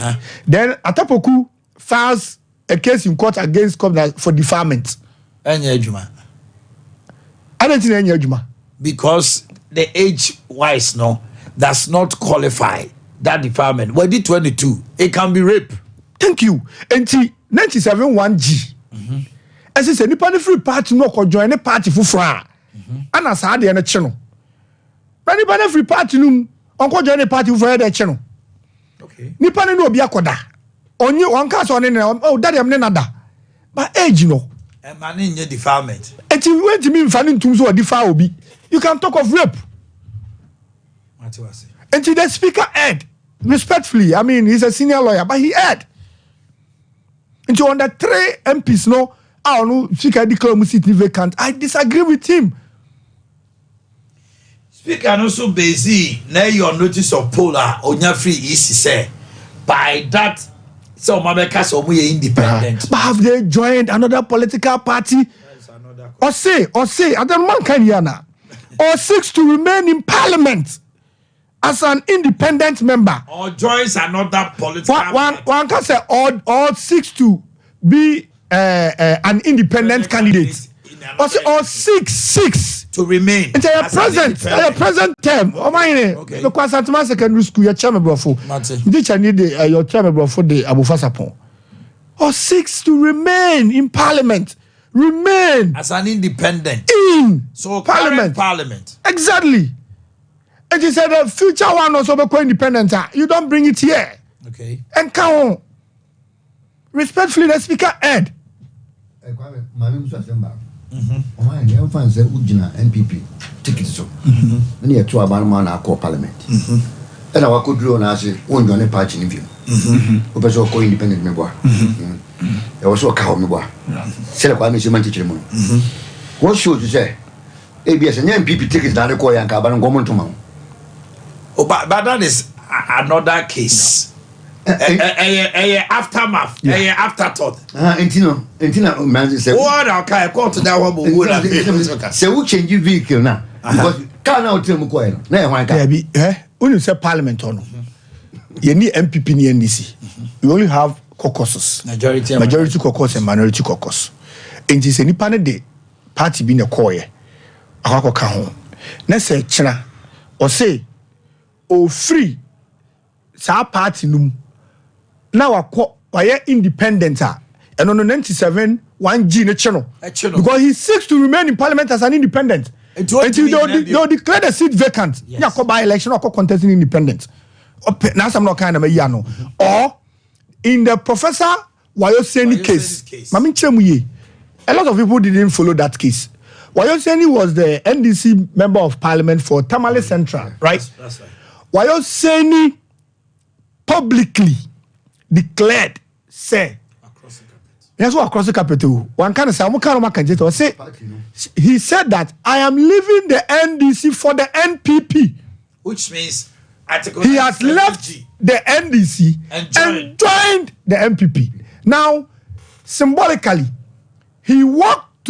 Then Atapoku files a case in court against governor for deferment. Anya Juma. I don't think Anya Juma. Because the age wise no does not qualify that deferment. When the 22, it can be rape. Thank you. And 97(1)(g). As I said, the free party no ko join the party for fra. And as I had the channel. But the free party no onko join the party for the channel. Okay. Nipa no obi akoda. Onye one cast on daddy am nada. But age no. And man in your deferment. And you went to me finding tools or defer obi. You can talk of rape. What you say? And the speaker heard respectfully. I mean, he's a senior lawyer, but he heard. And on the 3 MPs no, I don't know, speaker declare seat vacant. I disagree with him. Speaker also busy. Now your notice of poll on your free easy say by that. So Mabeka so we independent. But have they joined another political party? Or say, I don't man can yana. Or seeks to remain in Parliament as an independent member. Or joins another political party. One can say or seeks to be an independent candidate. Or say or six to remain. It's a present term. Omanhene. Okay. Because Santima Secondary School, your chairman brofo. Teacher need your chairman brofo the Abufasapon. Or seeks to remain in Parliament. Remain as an independent in Parliament. Exactly. And he said the future one also be independent. You don't bring it here. Okay. And come on. Respectfully, the speaker heard. Omanhene Yaw fan say ugina NPP ticket so. Na ye to abanma na akọ Parliament. E na wakoduro na ase wonjo ne party ni bio. Obeso ko independent member. E wo so ka ho member. Sele kwa me se man teacher mu. What show you say? ABS NPP ticket na ko yan ka ban ngomo ntoma. Oh, but that is another case. Aftermath, afterthought. Entina man say what okay court that one say who change vehicle now because car now tell me ko na e hwan ka be when you say Parliament on you need MPP ni NDC you only have caucuses majority caucus and minority caucus and is any panel de party be na call ye akwa ka ho na say chira or say o free sa party num now why independent and on 97(1)(g) ne channel because he seeks to remain in Parliament as an independent until they'll declare the seat vacant. Yeah, by election or contesting independent. Now I'm not kind of a yano. Or in the Professor Wayoseni case, a lot of people didn't follow that case. Wayoseni was the NDC member of Parliament for Tamale Central, right? That's right. Wayoseni publicly declared, say, that's what across the capital. One kind of say, he said that I am leaving the NDC for the NPP. which means article he has left the NDC and joined the MPP. Now, symbolically, he walked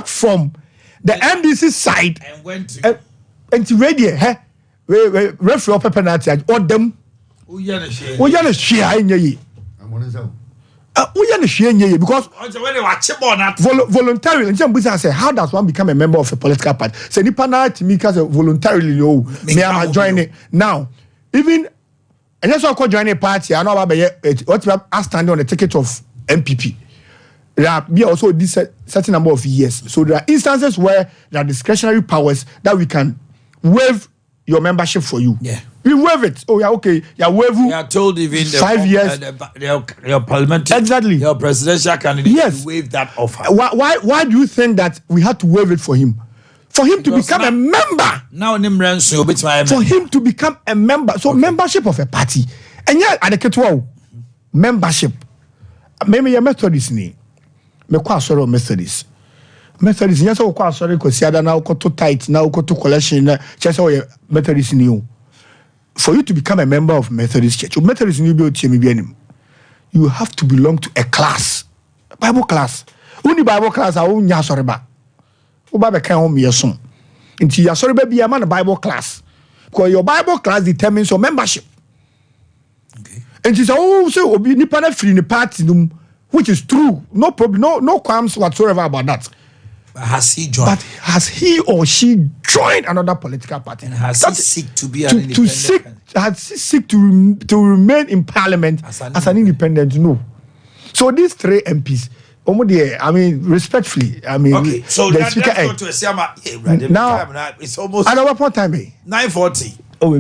from the NDC side and went to radio. Referee of penalty or them. We are not because voluntarily, how does one become a member of a political party? Say voluntarily, me am joining now. Even and that's why I join a party. I know about what I stand on the ticket of MPP. There be also this certain number of years. So there are instances where there are discretionary powers that we can waive your membership for you. Yeah. We waive it. Oh, yeah, okay. Yeah, waive. We are told even 5 years. Your parliamentary, exactly. Your presidential candidate, yes, waive that offer. Why do you think that we had to waive it for him? For him to become a member. Now, for him to become a member. So membership of a party. And yeah, at the membership. Maybe your Methodist ni. Me kwa sorry Methodist. Methodist yes o kwa sorry ko siada na ko to tight na ko to collection na chese o Methodist ni o. For you to become a member of Methodist Church, Methodist ni bi o tie me bi anim. You have to belong to a class. Bible class. Uni Bible class a o nya sorry ba. O ba be kan o me yeso. Nti ya sorry ba bi am na Bible class. Because your Bible class determines your membership. Okay. And she said, oh, so obi nipa na free ni party num, which is true. No problem, no qualms whatsoever about that. But has he joined? But has he or she joined another political party? And has he seek to be an independent? Has he seek to remain in parliament as an independent? No. So these three MPs, I mean, respectfully, I mean, okay. So the let's speaker go to a Siama. Now it's almost at what time? 9:40. Oh, we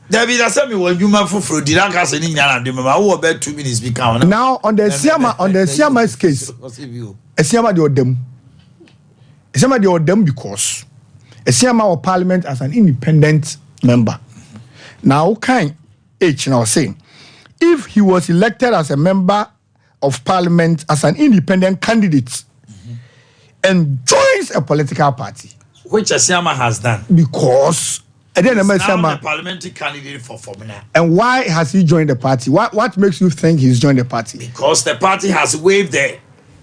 There be that same when you man for did I cast any yana de mama who about 2 minutes become now on the Siama's case. A Siama de them. A Siama de them because a Siama of parliament as an independent member. Now kind H now saying if he was elected as a member of parliament as an independent candidate and joins a political party, which a Siama has done because and then now the parliamentary candidate for Formula. And why has he joined the party? What makes you think he's joined the party? Because the party has waived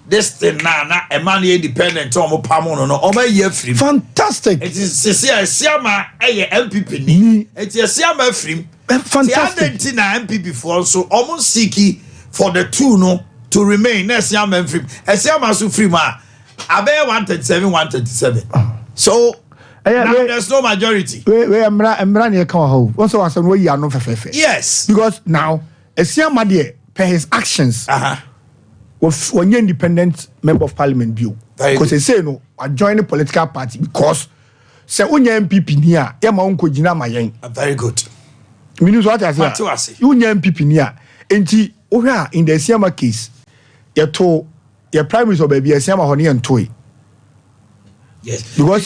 this thing now. A man independent fantastic. It is a Siama a MPP. It is a Siama free. Fantastic. The MPP for so almost seeking for the two no to remain. Next Siama free. A Siama so free ma. Abe 137. So. Now there's no majority. I'm running a car home. Also, I said, we are not for yes. Because now, a Siama per his actions, was one independent member of parliament view. Because they say, no, I join a political party because, say, unya MPP niya, yama unko jina mayen. Very good. Means what I say? Unya MPP niya. Enti, in the Siama case, your prime minister baby, a Siama honey and toy. Yes. Because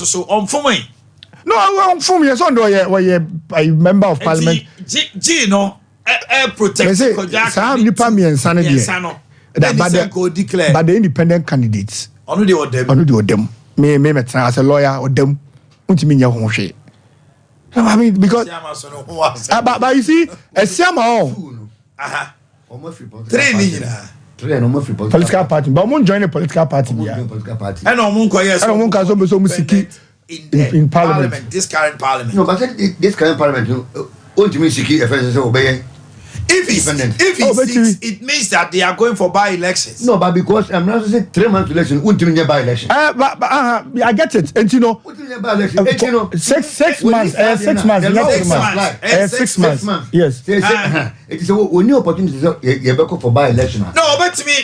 so on me. No, I'm from your son, a member of parliament. No, protect but the independent candidates. Only them. Me as a lawyer or them. I mean, because but you see, a Siama political party, but won't join a political party. And in parliament. This current parliament. No, but this current parliament, if it means that they are going for by-elections. No, but because I'm not saying 3 months election, by-election. But I get it, and you know, 6 months, 6 months, 6 months. Yes. It is a new opportunity to go for by-election. No, but me,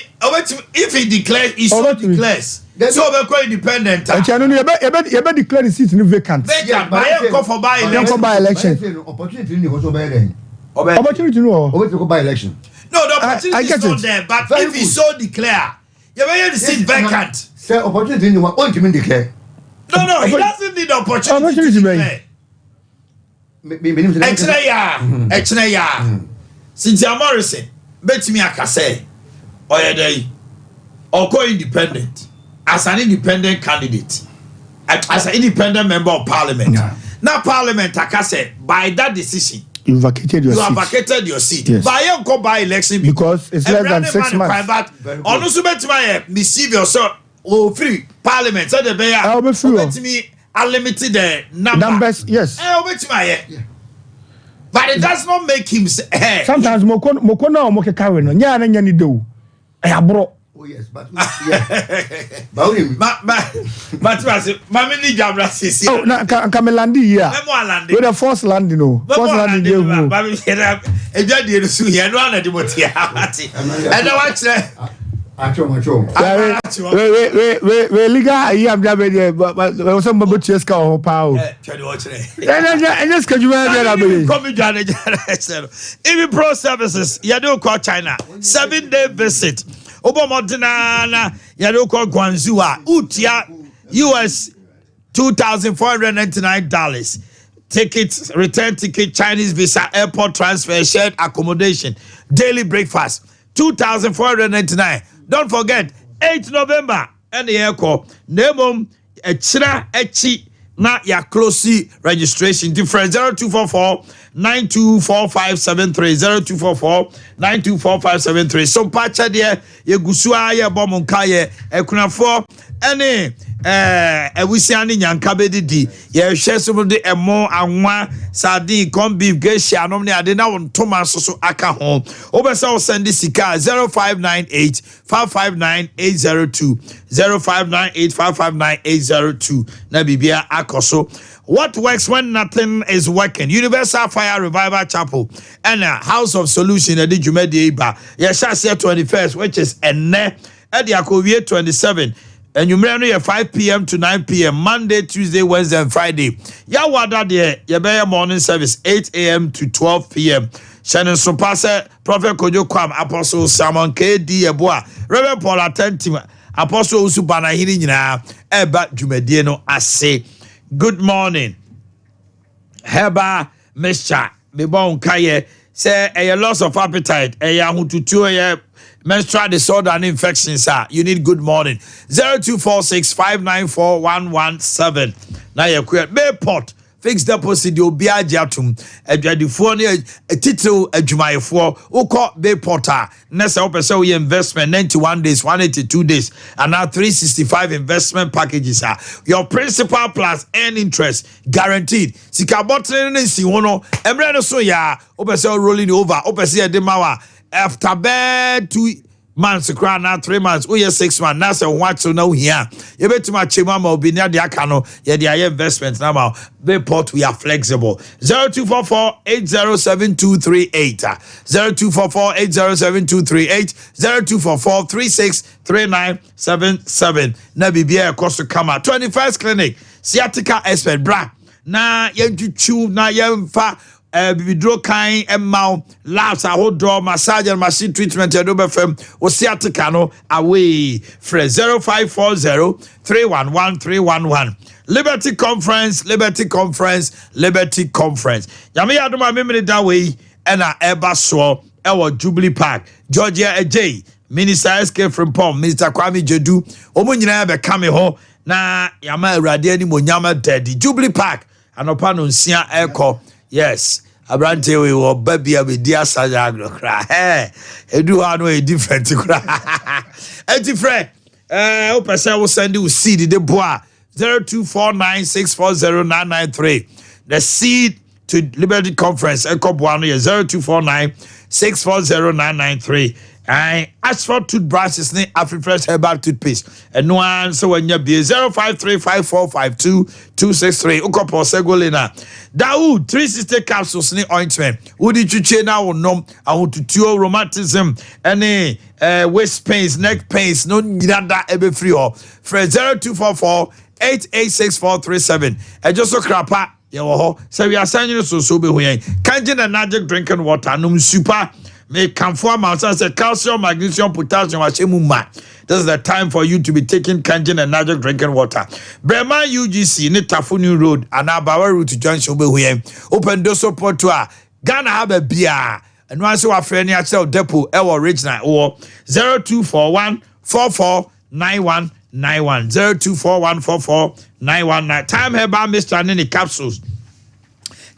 if he declares, he so declares. So we're quite independent. And you better declare the seat vacant. Vacant, but I go for by-election. Opportunity no. Go by-election. No, the opportunity is not there. But if he so declare, you better the seat vacant. Say opportunity you want to declare. No, he doesn't need the opportunity to declare. Extra Cynthia Morrison, bet me I say, or go independent as an independent candidate. as an independent member of parliament. Now Parliament, like I said, by that decision, you vacated your seat. You have vacated your seat. Yes. But I go by election because it's less than 6 months. Also, receive yourself free Parliament. So the bear, I'll be free. Me unlimited numbers. Yes. But it does not make him say. Sometimes mokona o mokeka we no nya na nya ni do. Bro. Oh yes, but Mami ni jabra sisi. Oh, na kamelandi here. We the first land, you know. First land in the Mami here. Eja di erusu here no na di motia. And I watch Acho. We liga here am jabe there but we some about cheska o pa o. Tell you watch there. And just can you be come John even pro services you do call China 7-day visit. Obamodina na yado call Guangzhou utia US $2,499 tickets, return ticket, Chinese visa, airport transfer, shared accommodation, daily breakfast, $2,499. Don't forget 8th November and the airport nemom echira echi na ya close registration different 0244-924573 0244-924573 Sompa chade ye gusua ye bomunka ye ekunafo ene ewusiani nyanka bedidi ye hwe so de emo anwa sardine corn beef geshi anom ne ade na wontoma so aka ho obesa wo send sika 0598559802 0598559802 na bibia akoso. What works when nothing is working? Universal Fire Revival Chapel and a House of Solution at the Jumedi Iba. Yeshas 21st, which is Ene Ade Akye 27. And you may 5 p.m. to 9 p.m. Monday, Tuesday, Wednesday, and Friday. Yawada there, Yabaya morning service 8 a.m. to 12 p.m. Shannon Sopase, Prophet Kojo Kwam, Apostle Simon K.D. Eboa, Reverend Paul Attentima, Apostle Usubana Hirina, Eba Jumedieno Ase. Good morning. Heba Mesha, Mebon Kaye, say a loss of appetite, a yahututu, a menstrual disorder and infections. You need good morning. 0246-594-117. Now you're queer. Bayport. Fixed deposit you'll be a jatum, a jadiphone, a title, a jumayfor, Oko Bayporter, Nessa Opesa investment 91 days, 182 days, and now 365 investment packages are your principal plus earn interest guaranteed. Sikabotren and Siwono, Emrano Soya, Opesa rolling over, Opesa Demawa, after bed 2 months, now 3 months, 6 months, that's a watch so now here. You bet to my chimama will be near the Akano, the investments now. Bayport, we are flexible. 0244-807-238. 0244-807-238. 0244-363977. Nabibia Costa Kama. 21st Clinic, Sciatica Expert, bra. Na yentu na yemfa. Bibidro kind emma laughs a whole draw massage and machine treatment Adobe FM or sciatica no away fresh 0540-311-311 Liberty Conference Yami Adoma memory that way and a eba so our Jubilee Park Georgia AJ Minister SK from Pom Mr. Kwame Jedu omunyina be kame ho na yama awrade ani monyama daddy Jubilee Park anopa no nsia eko. Yes, Abrante we were baby with dear Sajagro cry. Edu no a different cry. Different. Opesa will send you seed the bois 0249-640-993. The seed to Liberty Conference Echo Buano 0249-640-993. As for toothbrushes, Afri-Fresh herbal toothpaste. And no answer when you be 0535452263. Ukopo Segolina. Daoud 360 capsules ointment. Woody Chuche now nom. I want to cure rheumatism. Any waist pains, neck pains. No nada ebe free or. Fred 0244-886437. And just so crapa. Yo, so we are sending you so be here. Kanjin and magic drinking water. Num super. Make camphor mountains say calcium, magnesium, potassium, ashemuma. This is the time for you to be taking Kanjin and Najak drinking water. Bremen UGC, Nitafuni Road, and Abawa Route to Junction Behuyen. Open door support to her. Ghana have a beer. And once you are friendly at Shell Depot, our original or 0241-449191. 0241-449191. 919. Time Herbal Mixture in the capsules.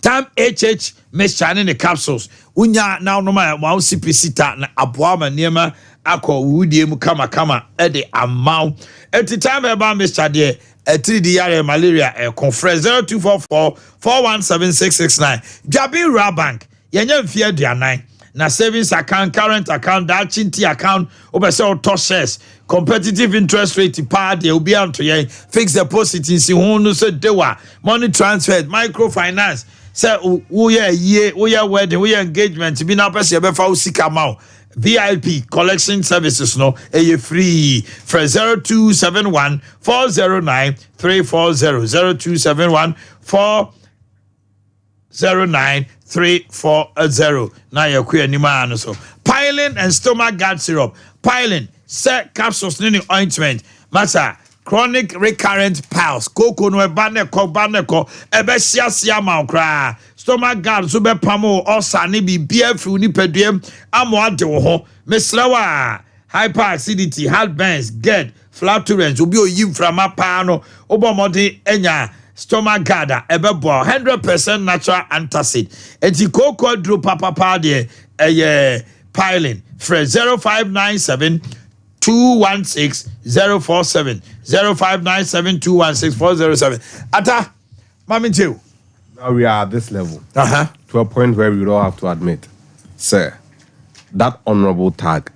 Time HH Mixture in the capsules. Unya now no ma CPC na aboama niema akọ wudie mu kama e de amount. At the Time Herbal Mixture there 3D yare malaria conference 0244 417 Jabi Rabank yenye mfie aduanan na savings account, current account, that chinti account, obese auto shares, competitive interest rate part they will be on to ye fixed deposit in si hunu se dewa, money transfer, microfinance, say ye wedding, we engagement, be na person be fa usika mau. VIP collection services no free for 0271 409 340 0271 409 340. Now you're queer ni so piling and stomach guard syrup. Piling set capsules in ointment. Masa chronic recurrent piles. Koko no baneko ebesia sia maukra. Stomach guard so be pamo osa ni bi bia ni pediem amo ade wo ho. Meslewa hyperacidity, heartburns, GERD, flatulence obi oyim from apano obomode enya stomach guard ebebo 100% natural antacid. Enti koko dro papa de piling for 0597 216 047 0597 216 407. Ata mami too. Now we are at this level. To a point where we don't have to admit, sir, that honorable tag,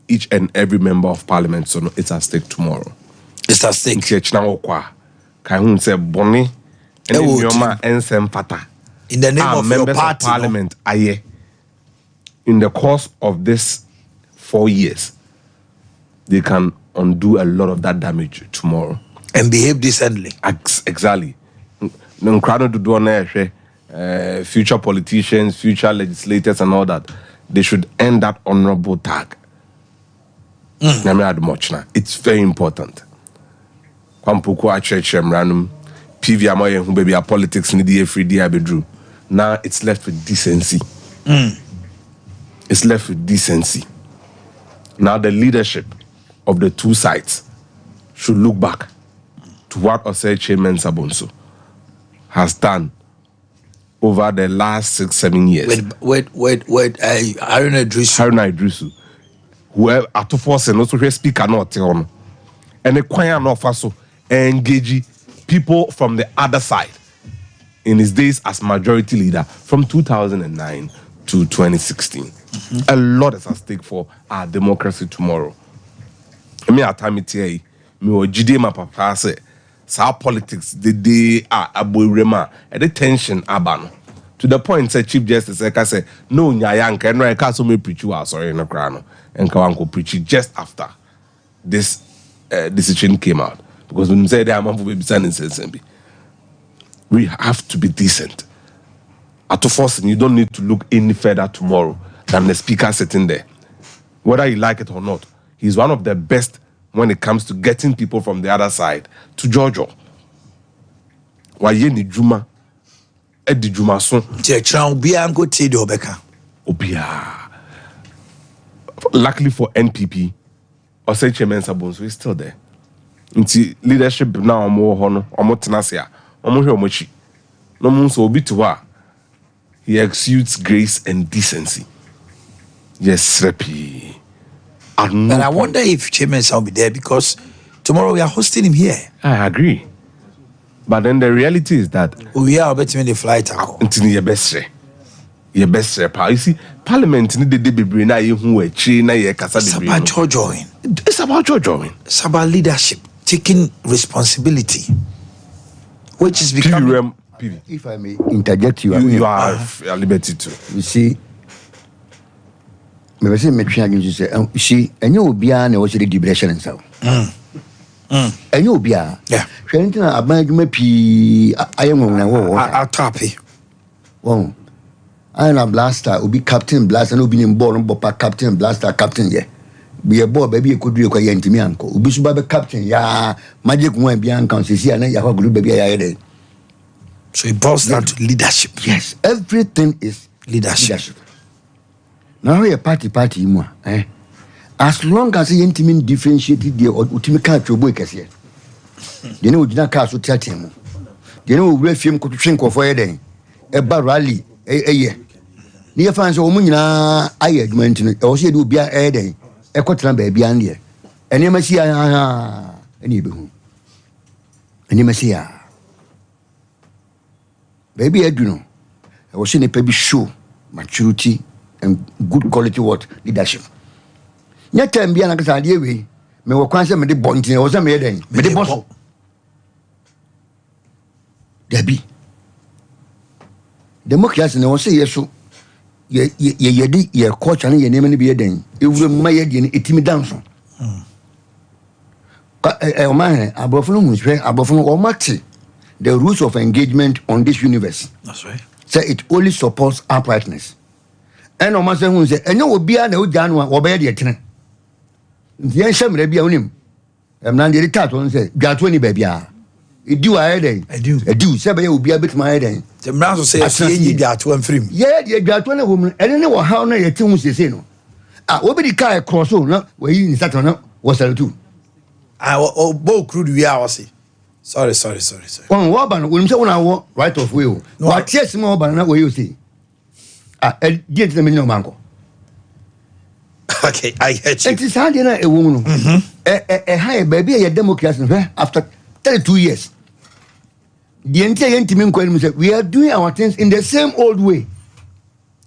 each and every member of parliament, so no, it's at stake tomorrow. It's at stake. Say Bonnie and Fata. In the name of members your party, of parliament, in the course of this 4 years, they can undo a lot of that damage tomorrow. And behave decently. Exactly. Future politicians, future legislators, and all that, they should end that honorable tag. It's very important. PV politics now it's left with decency. It's left with decency. Now the leadership of the two sides should look back to what Osei Chairman Sabonso has done over the last 6-7 years. Haruna Idrisu. Whoever at force and also speaker not on. And the choir not also engage people from the other side in his days as majority leader from 2009 to 2016. A lot is at stake for our democracy tomorrow. Me atamiti me ojide ma papa say sa politics the aboirema and the tension abano to the point say Chief Justice say no nyaya nka no eka so me preach you sorry no kra no enka wanko preach just after this decision came out because when say they am for be sense we have to be decent at force and you don't need to look any further tomorrow than the speaker sitting there whether you like it or not. He's one of the best when it comes to getting people from the other side to Georgia. Waye ni Juma, Edi Juma son. Obia. Luckily for NPP, Osei Chairman Sabonso is still there. Inti leadership now omo hono, omo tenasia, omo hwe omochi. No mun so obi to he exudes grace and decency. Yes, Repi. And I wonder if Chairman will be there because tomorrow we are hosting him here. I agree. But then the reality is that we are betting the flight. Until your best. You see, Parliament need the baby na you who na ye kasa. It's about join. It's about join. It's about leadership, taking responsibility, which is becoming. If I may interject you are at liberty to. You see. Me say me twa again say she enye obia na wo se deliberation nsa. Enye obia. Yeah. Hwe ntina aban adwuma pi ayenwona wo. Atapi. Won. I blaster obi captain blaster no bi ni ball no bopa captain blaster captain ye. Bi e ball ba bi e kodu e kwa ye ntimi anko. Obi so ba be captain ya magic one bi anka se si ana ya kwa group ba bi ya ye. So it boils down to leadership. Yes, everything is leadership. Now we party mu as long as you intimate differentiate the ultimate culture boy kese de ne ogina car so tiatem de ne owura fiem ko twetwe nkofo ye den e ba rally eye ni ye fan so o munyina aye adwuma ntino e wo se de obi a den e kotena ba bia ne ene ma si aha ene be hu ene ma si ya baby eduno e wo se ne pe bi show maturity and good quality what leadership nya tem bia na kasa de we me wo kwan se me de bontin e wo se me den me de boss Debbie. Democracy na won say yeso ye yedi ye coach and ye name ni be den ewure ma ye de ni etimi dance Omanhene abrofo no hwehwe abrofo no omate the rules of engagement on this universe. That's right. Say it only supports uprightness and o ma say hu say enye obi a na o gya no wo be de tene ye nhemre bia onim na de tat on say gya to ni ba bia Edu aheden. Edu. Sebe ye obi abetima aheden. The man so say ye gya to amfrim. Ye de gya to na wo mu. Ene ne wo haw na ye ti hu sese no. Obi di car cross o na we yi ni Saturn na wo sell too. O bo crude we are say. Sorry. Won wo ba no wo say wona wo right of way o. Wa ties ma wo ba na wo you say. Die ti me no manko. Okay, I get you. It is hard na e wo mu no. High baby ye democracy after 32 years. The entire intimate say we are doing our things in the same old way.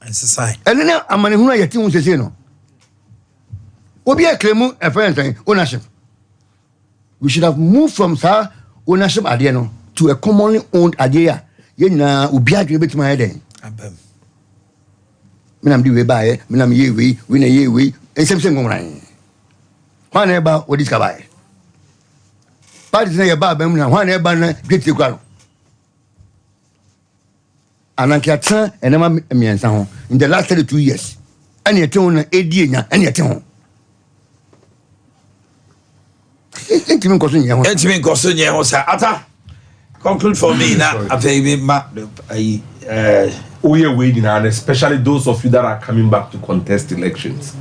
And society. And then amane huna yeti hu sese no. Obi a claim a friend ownership. We should have moved from sir ownership ade no to a commonly owned ade ye nyina obi adwe betima ye den. Abem. Minam di we bae, minam ye we na ye we ensem se ngomran. Kwa na ba odi ska bae. Party na ye ba ba mu na hwan na ba na gweti kwa no anankia tsan enema miensa ho in the last 32 years ani ete ho na edi enya ani ete ho entimi nkoso nye ho sa ata conclude for me na afei ma we nyina and especially those of you that are coming back to contest elections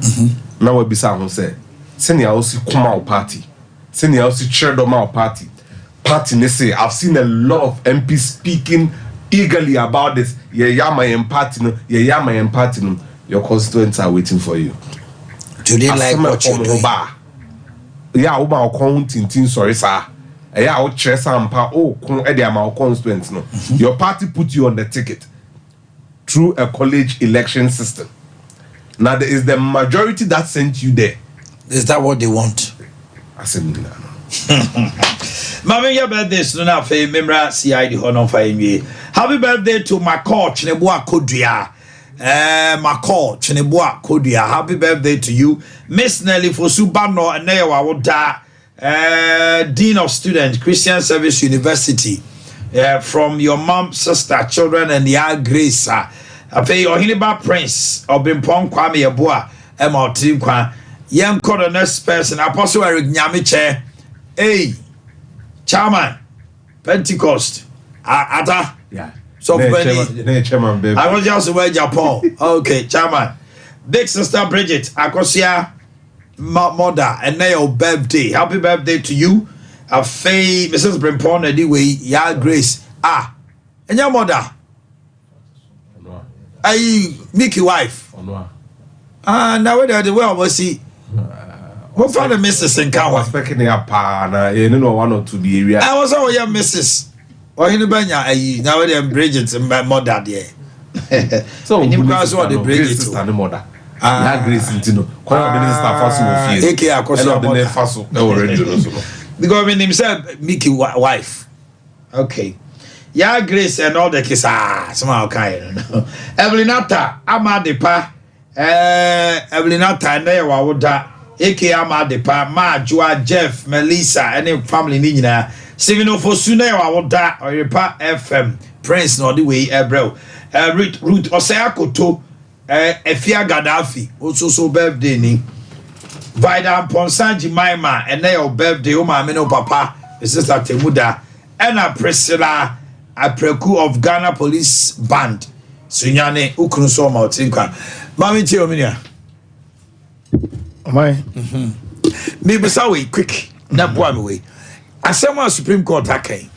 now we bisa ho say senior osi kuma party senior also chaired on our party. Party, say I've seen a lot of MPs speaking eagerly about this. My party. Your constituents are waiting for you. Do they like what you do? Yeah, Oba Tintin, sorry, sir. Yeah, I'll chair Sampa. Oh, my constituents. No, your party put you on the ticket through a college election system. Now there is the majority that sent you there. Is that what they want? Mami, your birthday so na fe memra CID hono fa enwie. Happy birthday to my coach Chineboa Kodua. My coach Chineboa Kodua. Happy birthday to you, Miss Nelly Fosubano Anewa Woda, Dean of Students, Christian Service University. From your mom, sister, children, and the Grace. I pay your Hiniba Prince or Bimpong Kwame Yabua, Emma Team Kwa. Young the next person, Apostle Eric Nyamiche, hey, Chairman, Pentecost, Ata, yeah. So, Chairman, baby. I was just away Japan. Okay, Chairman, Big Sister Bridget, Akosia, Mother, and now birthday. Happy birthday to you, Faye, Mrs. Brimpon, anyway, Ya Grace, and your mother, Mickey wife. Now where the way I was see. What father Mrs. and Cow was speaking a pa, you know, 1 or 2 the area. I was all your Mrs. Or in the Banya, now they Bridget and my mother there. So, you guys want the Bridget and the mother. Grace into quite the Ake because when himself Mickey wife. Okay. Yeah, Grace and all the kids somehow kind. Evelinata, Amadepa, Evelinata, and there was that. Eke Amadepa, Ma, Joa, Jeff, Melissa, any family nina. Steven Ofosune, or that, or your pa FM, Prince, no the way, bro. Ruth Oseakoto, Efia Gaddafi, also so birthday ni. Vida Ponsan Jemima, and they birthday, Oma Mino Papa, Sister Temuda, and a Priscilla, a preku of Ghana Police Band. Sunyane, Ukunuso Mautinka. Mami Tiominia. Am I? Maybe so quick. That one way. asema Supreme Court akai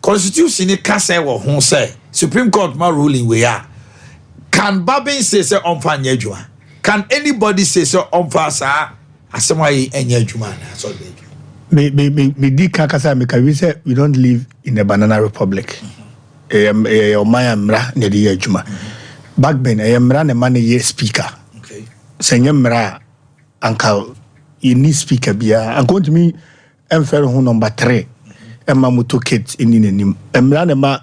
constitution ni kasa wo ho say Supreme Court ma ruling we are. Can Babin say on fa nyadwuma? Can anybody say on fa sa asema yi enyadwuma na so me di kasa me can we say we don't live in a banana republic. Omaya mra ne di adwuma. Back then mra ne man ye speaker. Okay. Senye mra anka you need speaker bia. I'm going to me emfere ho number 3. Emma moto kids in nim. Mra ne ma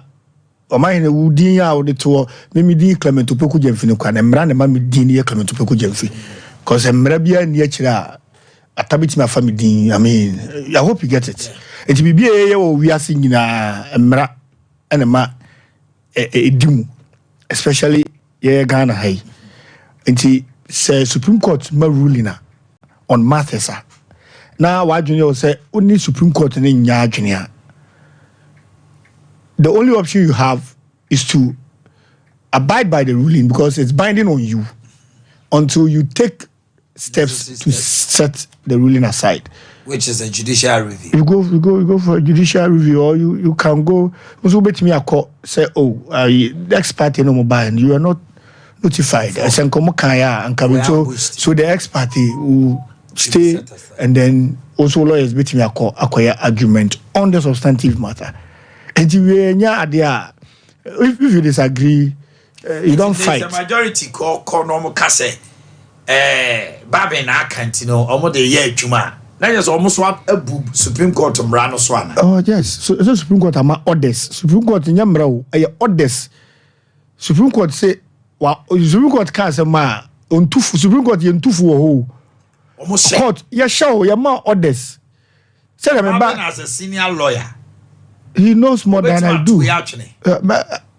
Omanhene wudin a wode to me di Clement Opoku Jemfi no kwa na mra ne ma me din ye Clement Opoku Jemfi. Cause mra bia ni akira atabiti my family din. I mean, I hope you get it. It be ye we are singing mra enema edimu, especially ye Ghana hay. Nti say Supreme Court ma ruling on matters. Now why junior say only Supreme Court ni nya junior. The only option you have is to abide by the ruling because it's binding on you until you take steps to set the ruling aside, which is a judicial review. You go for a judicial review, or you can go. Also, bet me a call say, oh, the ex party no mobile, and you are not notified. So the ex party will stay, and then also lawyers bet me a call acquire argument on the substantive matter. And if you disagree, you don't fight. The majority call normal kase. Babe na akantino omo de ye adwuma na just almost what a Supreme Court mra no so ana. Oh yes, so Supreme Court ama orders. Supreme Court nyamra o orders. Supreme Court say Supreme Court can say ma ontufu Supreme Court ye ntufu wo ho. Almost court ye show ye ma orders. Say remember as a senior lawyer. He knows more than I do. I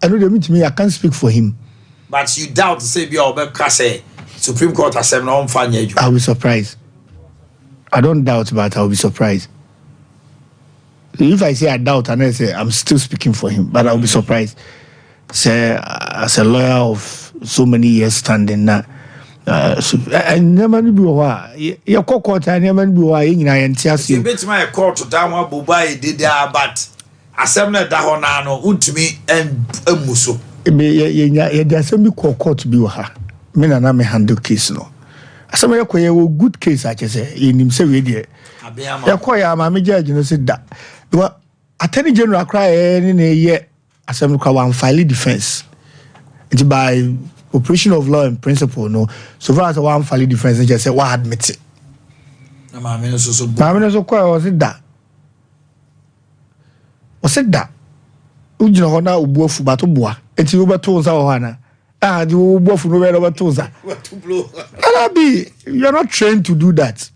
know they mean to me I can't speak for him. But you doubt to say be say Supreme Court has said no fanya. I'll be surprised. I don't doubt, but I'll be surprised. If I say I doubt and I say I'm still speaking for him, but I'll be surprised. Say as a lawyer of so many years standing now, and never be why your court and never be why in I entice you. Bet my court to down what Bubai did there, but assembly dahonano untumi and muso. There's some court to be her. Me na me handle case no. Asema ye good case I say in him say we there. Ya koya ma me judge no say that. Because Attorney General cry ni ye asema kwa one file defense. It by operation of law and principle no. So far as one file defense just say wa admit it. Na ma me no so kwa was it that. Was it that? Ujina hona ubuofu bato bua. Enti ubato nza hona. You both know where about Toza. You're not trained to do that.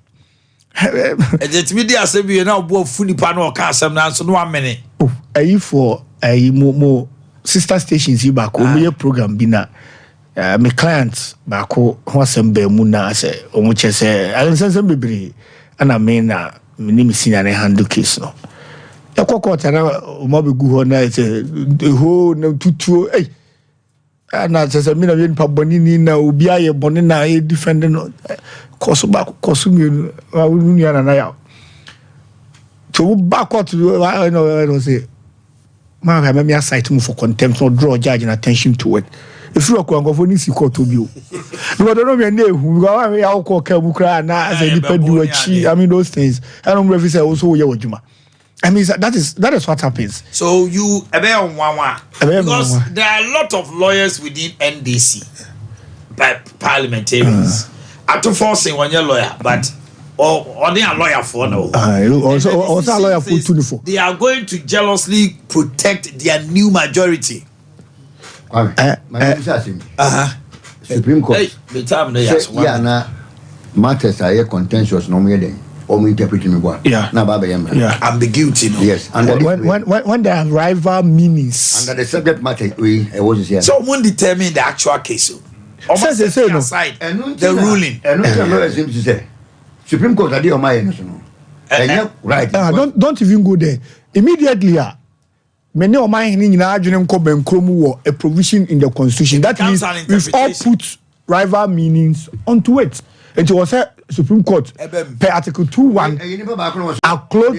It's media say we now both fully panel castle now, so no 1 minute. Oh, are you for a more sister stations you back home program bina my clients back home some Bermuna say or much say I don't some baby and I mean my name is seen and handle case no. The court and Mobi Guhona the whole no tutu hey. Na sasa mina yen pa bonini na obia ye bonina e defend no koso ba koso mi wa nunu ana na ya to back court no say man have me cite him for contempt or draw judge and attention to it if you go go for ni si court obi o because don't know me na hu because we ya ko ka bukra na as a depend do achi I mean those things I don't really say also ye wajuma. I mean that is what happens. So you because there are a lot of lawyers within NDC, parliamentarians. After forcing when you're a lawyer, but or they are lawyer for no. Also a lawyer for 24. They are going to jealously protect their new majority. Supreme Court. Yeah, na matters are contentious no more than. Or interpreting me yeah. I'm the guilty. No? Yes. When there are rival meanings under the subject matter, was here. So one determine the actual case. Almost aside the ruling. And no seems to say Supreme Court are my right. Don't even go there. Immediately, many of my a provision in the constitution. That means we've all put rival meanings onto it. It was a Supreme Court per Article 2:1 are closed.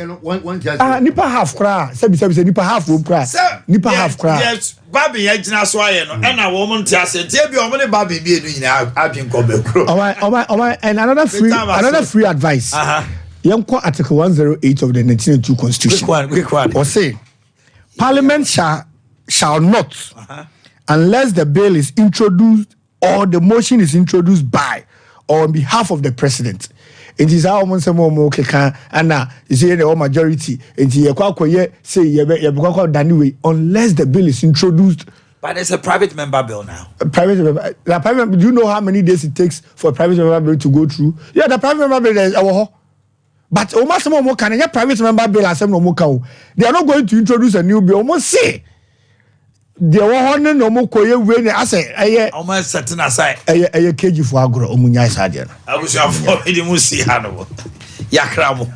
Nipa half cry. Sebi nipa half room cry. Nipa half cry. Yes, Babi Ejina Swaye no. And a woman tiase. Tebi omone Babi bi enu nyina abin ko bekro. And another free advice. Yemko Article 108 of the 1992 Constitution. Quick one. Or say, Parliament shall not, unless the bill is introduced or the motion is introduced by or on behalf of the president. It is our monse keka and you see the majority. It is say unless the bill is introduced. But it's a private member bill now. Private member. Do you know how many days it takes for a private member bill to go through? Yeah, the private member bill is our. But almost some can a private member bill as no more. They are not going to introduce a new bill. Almost say they were no more koye when I say almost setting aside a KG for agro omunya sadian. I was for the musi hanover. Yakramo.